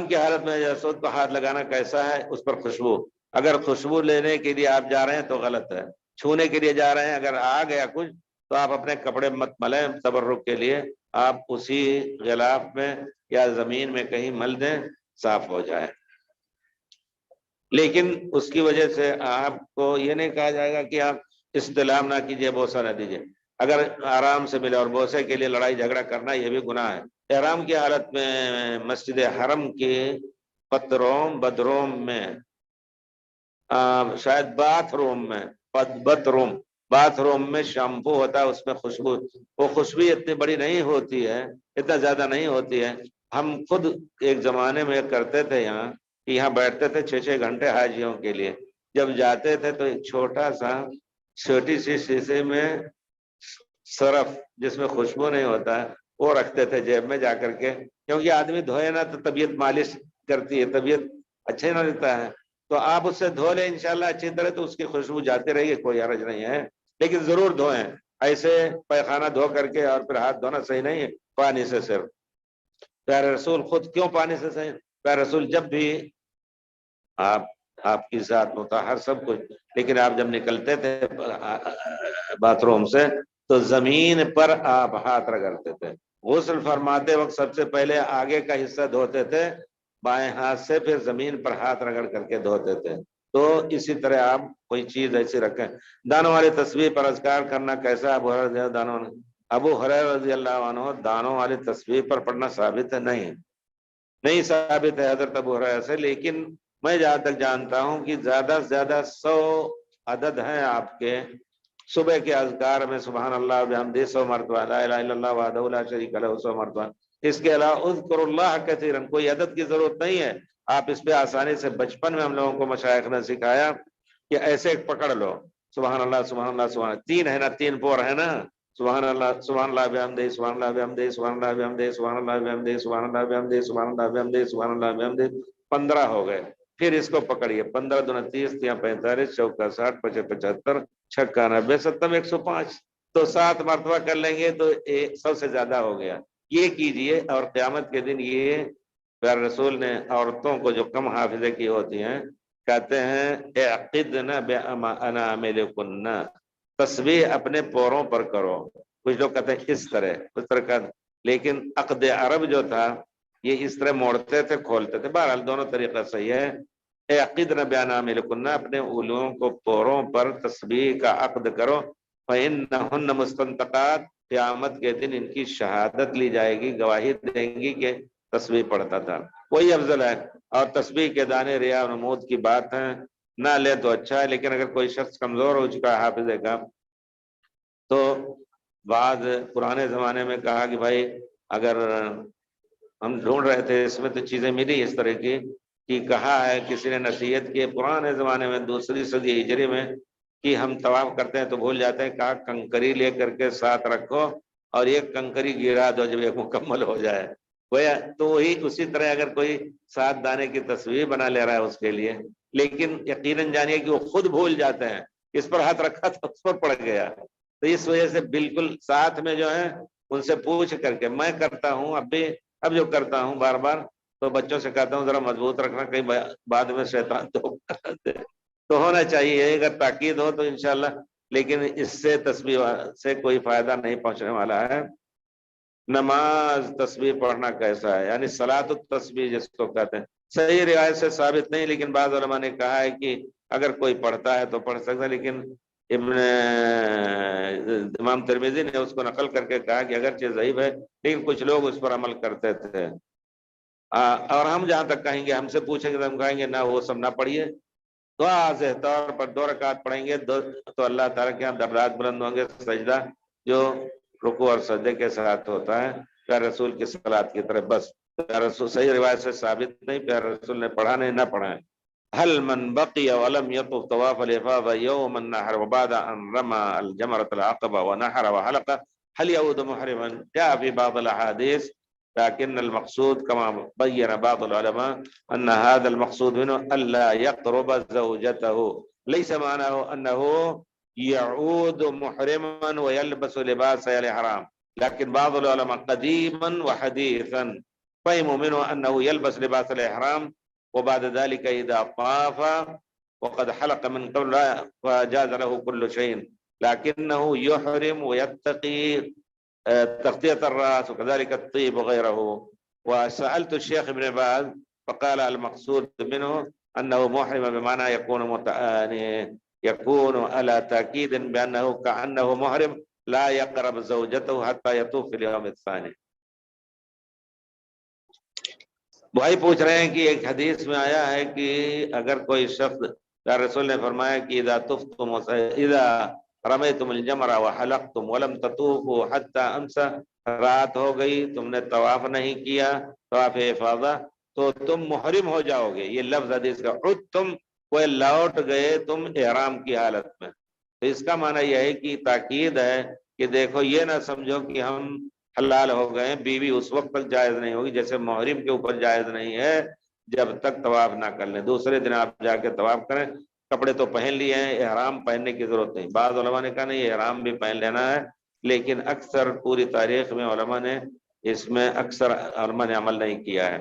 کی حالت میں جسود کو ہاتھ لگانا کیسا ہے، اس پر خوشبو، اگر خوشبو لینے کے لیے آپ جا رہے ہیں تو غلط ہے، چھونے کے لیے جا رہے ہیں اگر آ گیا کچھ تو آپ اپنے کپڑے مت ملیں تبرک کے لیے، آپ اسی غلاف میں یا زمین میں کہیں مل دیں، صاف ہو جائے۔ لیکن اس کی وجہ سے آپ کو یہ نہیں کہا جائے گا کہ آپ استلام نہ کیجئے، بوسہ نہ دیجئے، اگر آرام سے ملے اور بوسے کے لیے لڑائی جھگڑا کرنا یہ بھی گناہ ہے۔ احرام کی حالت میں مسجد حرم کے بدروم میں شاید باتھ روم میں شیمپو ہوتا ہے، اس میں خوشبو، وہ خوشبو اتنی بڑی نہیں ہوتی ہے، اتنا زیادہ نہیں ہوتی ہے۔ ہم خود ایک زمانے میں کرتے تھے یہاں بیٹھتے تھے 6 گھنٹے حاجیوں کے لیے، جب جاتے تھے تو ایک چھوٹی سی شیشے میں صرف جس میں خوشبو نہیں ہوتا ہے وہ رکھتے تھے جیب میں جا کر کے، کیونکہ آدمی دھوئے نا تو طبیعت مالش کرتی ہے، طبیعت اچھا نہ رہتا ہے، تو آپ اس سے دھو لیں انشاءاللہ اچھی طرح تو اس کی خوشبو جاتی رہے گی، کوئی حرج نہیں ہے، لیکن ضرور دھوئیں، ایسے پیخانہ دھو کر کے اور پھر ہاتھ دھونا صحیح نہیں ہے پانی سے صرف۔ پیارے رسول خود کیوں پانی سے صحیح؟ پیارے رسول جب بھی آپ کی ذات مطہر سب کچھ، لیکن آپ جب نکلتے تھے باتھ روم سے تو زمین پر آپ ہاتھ رگڑتے تھے، غسل فرماتے وقت سب سے پہلے آگے کا حصہ دھوتے تھے بائیں ہاتھ سے، پھر زمین پر ہاتھ رگڑ کر کے دھوتے تھے۔ تو اسی طرح آپ کوئی چیز ایسی رکھیں۔ دانوں والی تصویر پر اذکار کرنا کیسا؟ ابو ہریرہ رضی اللہ عنہ دانوں والی تصویر پر پڑھنا ثابت ہے؟ نہیں ثابت ہے حضرت ابو ہریرہ سے، لیکن میں جہاں تک جانتا ہوں کہ زیادہ سے زیادہ 100 عدد ہیں آپ کے صبح کے اذکار میں، سبحان اللہ بحمدہ 100 مرتبہ، لا الہ الا اللہ وحدہ لا شریک لہ 100 مرتبہ، اس کے علاوہ اذکر اللہ کثیرا، کوئی عدد کی ضرورت نہیں ہے، آپ اس پہ آسانی سے، بچپن میں ہم لوگوں کو مشائخ نے سکھایا کہ ایسے ایک پکڑ لو، سبحان اللہ سبحان اللہ سبحان اللہ، 3 ہے نا، 3 پور ہے نا، سبحان اللہ بحمدہ سبحان اللہ بحمدہ سبحان اللہ بحمدہ سبحان اللہ بحمدہ سبحان اللہ بحمدہ سبحان اللہ بحمدہ سبحان اللہ بحمدہ، 15 ہو گئے۔ پھر اس کو پکڑیے، 15 دونہ 30، 45، چوکا 60، 75، چھکا 90، 70، 105، تو 7 مرتبہ کر لیں گے تو 100 سے زیادہ ہو گیا۔ یہ کیجئے، اور قیامت کے دن یہ پیارے رسول نے عورتوں کو جو کم حافظے کی ہوتی ہیں کہتے ہیں اعقدن باناملکن، تسبیح اپنے پوروں پر کرو، کچھ لوگ کہتے ہیں اس طرح کا، لیکن عقد عرب جو تھا یہ اس طرح موڑتے تھے کھولتے تھے، بہرحال دونوں طریقہ صحیح ہے۔ اعقدن باناملکن، اپنے انگلیوں کو پوروں پر تسبیح کا عقد کرو، فإنہن مستنطقات، قیامت کے دن ان کی شہادت لی جائے گی، گواہی دیں گی کہ تسبیح پڑھتا تھا، وہی افضل ہے۔ اور تسبیح کے دانے ریا و نمود کی بات ہے، نہ لے تو اچھا ہے، لیکن اگر کوئی شخص کمزور ہو چکا ہے حافظے کا، تو بعد پرانے زمانے میں کہا کہ بھائی اگر ہم ڈھونڈ رہے تھے اس میں تو چیزیں ملی اس طرح کی، کہ کہا ہے کسی نے نصیحت کی پرانے زمانے میں 2 صدی ہجری میں کہ ہم طواف کرتے ہیں تو بھول جاتے ہیں، کہا کنکری لے کر کے ساتھ رکھو اور ایک کنکری گرا دو جب ایک مکمل ہو جائے. تو وہی اسی طرح اگر کوئی 7 دانے کی تصویر بنا لے رہا ہے اس کے لیے، لیکن یقیناً جانیے کہ وہ خود بھول جاتے ہیں، اس پر ہاتھ رکھا تو اس پر پڑ گیا. تو اس وجہ سے بالکل ساتھ میں جو ہے ان سے پوچھ کر کے میں کرتا ہوں. اب جو کرتا ہوں بار بار تو بچوں سے کہتا ہوں ذرا مضبوط رکھنا، کہیں بعد میں شیطان تو ہونا چاہیے اگر تاکید ہو تو انشاءاللہ، لیکن اس سے تسبیح سے کوئی فائدہ نہیں پہنچنے والا ہے. نماز تسبیح پڑھنا کیسا ہے، یعنی صلاۃ التسبیح جس کو کہتے ہیں، صحیح روایت سے ثابت نہیں، لیکن بعض علماء نے کہا ہے کہ اگر کوئی پڑھتا ہے تو پڑھ سکتا ہے. لیکن امام ترمذی نے اس کو نقل کر کے کہا کہ اگرچہ ضعیف ہے لیکن کچھ لوگ اس پر عمل کرتے تھے. اور ہم جہاں تک کہیں گے، ہم سے پوچھیں گے تو ہم کہیں گے نہ وہ سب نہ پڑھیے. دعا واضح طور پر 2 رکعت پڑھیں گے تو اللہ تعالیٰ کے یہاں درجات بلند ہوں گے. سجدہ جو رکوع اور سجدے کے ساتھ ہوتا ہے پیارے رسول کی صلاۃ کی طرف، بس پیارے رسول صحیح روایت سے ثابت نہیں، پیارے رسول نے پڑھا نہیں، نہ پڑھا ہے. هل من بقي ولم يطف طواف الافاضه يوم النحر وبعد ان رمى الجمره العقبه ونحر وحلق هل يعود محرما؟ جاء في بعض الاحاديث، لكن المقصود كما بين بعض العلماء ان هذا المقصود منه الا يقرب زوجته، ليس معناه انه يعود محرما ويلبس لباس الاحرام، لكن بعض العلماء قديما وحديثا فهموا منه انه يلبس لباس الاحرام وبعد ذلك اذا طاف وقد حلق من قبل فجاز له كل شيء، لكنه يحرم ويتقي تغطية الرأس وكذلك الطيب وغيره. وسألت الشيخ ابن باز فقال المقصود منه أنه محرم بمعنى يكون على تأكيد بأنه كأنه محرم لا يقرب زوجته حتى يطوف في اليوم الثاني. بھائی پوچھ رہے ہیں کہ ایک حدیث میں آیا ہے کہ اگر کوئی شخص، رسول نے فرمایا کہ اذا رمیتم الجمرہ وحلقتم ولم تطوفوا حتى امسا، رات ہو گئی تم نے طواف نہیں کیا طواف افاضہ تو تم محرم ہو جاؤ گے. یہ لفظ حدیث کا، تم وہ لوٹ گئے تم احرام کی حالت میں. تو اس کا معنی یہ ہے کہ تاکید ہے کہ دیکھو یہ نہ سمجھو کہ ہم حلال ہو گئے، بیوی اس وقت تک جائز نہیں ہوگی جیسے محرم کے اوپر جائز نہیں ہے جب تک طواف نہ کر لیں. دوسرے دن آپ جا کے طواف کریں، کپڑے تو پہن لیے ہیں، احرام پہننے کی ضرورت نہیں. بعض علماء نے کہا نہیں احرام بھی پہن لینا ہے، لیکن اکثر پوری تاریخ میں علماء نے اس میں اکثر علماء نے عمل نہیں کیا ہے.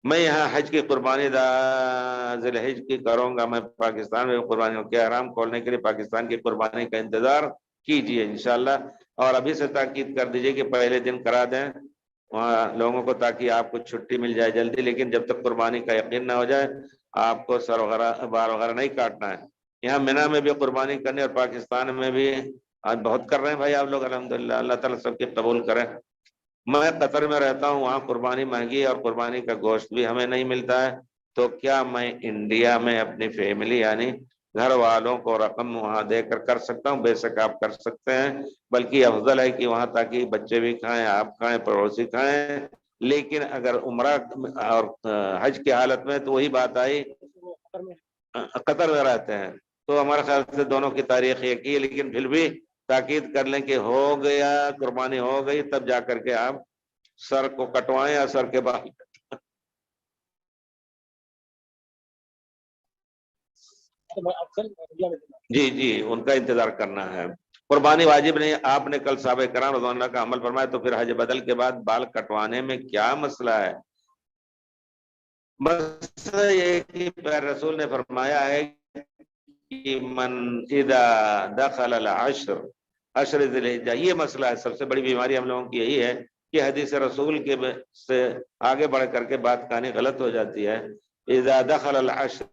میں یہاں حج کی قربانی ذی الحج کی کروں گا، میں پاکستان میں قربانی ہوں، کیا احرام کھولنے کے لیے پاکستان کی قربانی کا انتظار کیجئے انشاءاللہ، اور ابھی سے تاکید کر دیجئے کہ پہلے دن کرا دیں وہاں لوگوں کو تاکہ آپ کو چھٹی مل جائے جلدی. لیکن جب تک قربانی کا یقین نہ ہو جائے آپ کو سر وغیرہ بال وغیرہ نہیں کاٹنا ہے. یہاں منی میں بھی قربانی کرنی اور پاکستان میں بھی آج بہت کر رہے ہیں بھائی آپ لوگ الحمدللہ، اللہ تعالیٰ سب کی قبول کرے. میں قطر میں رہتا ہوں، وہاں قربانی مہنگی اور قربانی کا گوشت بھی ہمیں نہیں ملتا ہے، تو کیا میں انڈیا میں اپنی فیملی یعنی گھر والوں کو رقم وہاں دے کر سکتا ہوں؟ بے شک آپ کر سکتے ہیں، بلکہ افضل ہے کہ وہاں تاکہ بچے بھی کھائیں، آپ کھائیں، پڑوسی کھائیں. لیکن اگر عمرہ اور حج کی حالت میں تو وہی بات آئی، قطر میں رہتے ہیں تو ہمارے خیال سے دونوں کی تاریخ ایک ہی ہے، لیکن پھر بھی تاکید کر لیں کہ ہو گیا قربانی ہو گئی تب جا کر کے آپ سر کو کٹوائیں یا سر کے بال. جی ان کا انتظار کرنا ہے. قربانی واجب نہیں، آپ نے کل صحابہ کرام رضوان اللہ کا عمل فرمایا، تو پھر حج بدل کے بعد بال کٹوانے میں کیا مسئلہ ہے؟ بس یہ کہ رسول نے فرمایا ہے کہ من اذا دخل العشر عشر ذی الحجہ، یہ مسئلہ ہے. سب سے بڑی بیماری ہم لوگوں کی یہی ہے کہ حدیث رسول کے سے آگے بڑھ کر کے بات کہانی غلط ہو جاتی ہے. اذا دخل العشر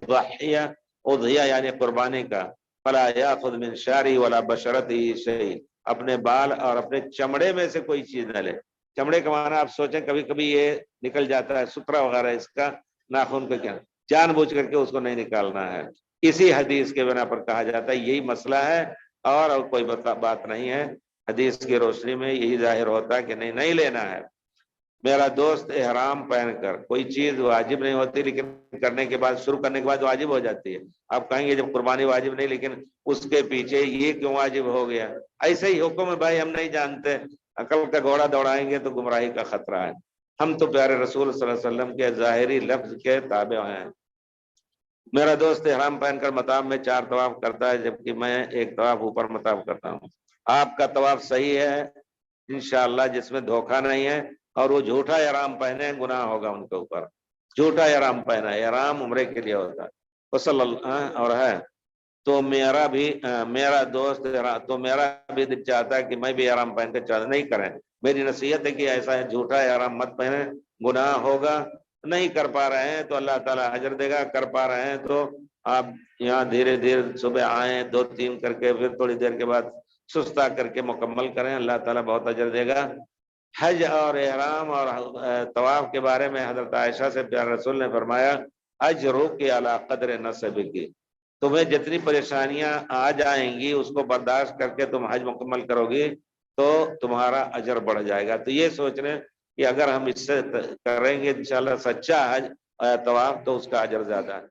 ضحیہ اضحیہ یعنی قربانی کا، فلا یاخذ من شعری ولا بشرتی شیء، اپنے بال اور اپنے چمڑے میں سے کوئی چیز نہ لے. چمڑے کا معنی آپ سوچیں کبھی کبھی یہ نکل جاتا ہے سترا وغیرہ، اس کا ناخن کا کیا، جان بوجھ کر کے اس کو نہیں نکالنا ہے. اسی حدیث کے بنا پر کہا جاتا ہے یہی مسئلہ ہے، اور کوئی بات نہیں ہے. حدیث کی روشنی میں یہی ظاہر ہوتا ہے کہ نہیں لینا ہے. میرا دوست احرام پہن کر، کوئی چیز واجب نہیں ہوتی لیکن کرنے کے بعد، شروع کرنے کے بعد واجب ہو جاتی ہے. آپ کہیں گے جب قربانی واجب نہیں لیکن اس کے پیچھے یہ کیوں واجب ہو گیا؟ ایسے ہی حکم ہے بھائی، ہم نہیں جانتے، عقل کا گھوڑا دوڑائیں گے تو گمراہی کا خطرہ ہے. ہم تو پیارے رسول صلی اللہ علیہ وسلم کے ظاہری لفظ کے تابع ہیں. میرا دوست احرام پہن کر مطاف میں 4 طواف کرتا ہے جبکہ میں 1 طواف اوپر مطاف کرتا ہوں. آپ کا طواف صحیح ہے انشاءاللہ، جس میں دھوکہ نہیں ہے. اور وہ جھوٹا احرام پہنے گناہ ہوگا ان کے اوپر. جھوٹا احرام پہنا، احرام عمرے کے لیے ہوتا ہے. وصلی اللہ اور ہے. تو میرا دوست تو میرا بھی دل چاہتا ہے کہ میں بھی احرام پہن کے چاہتا، نہیں کریں. میری نصیحت ہے کہ ایسا ہے جھوٹا احرام مت پہنے، گناہ ہوگا. نہیں کر پا رہے ہیں تو اللہ تعالیٰ اجر دے گا، کر پا رہے ہیں تو آپ یہاں دھیرے دھیرے صبح آئیں 2-3 کر کے، پھر تھوڑی دیر کے بعد سستا کر کے مکمل کریں، اللہ تعالیٰ بہت اجر دے گا. حج اور احرام اور طواف کے بارے میں حضرت عائشہ سے پیارے رسول نے فرمایا اجرک علی قدر نصبک، تمہیں جتنی پریشانیاں آ جائیں گی اس کو برداشت کر کے تم حج مکمل کرو گی تو تمہارا اجر بڑھ جائے گا. تو یہ سوچ رہے کہ اگر ہم اس سے کریں گے انشاءاللہ سچا حج طواف تو اس کا اجر زیادہ ہے.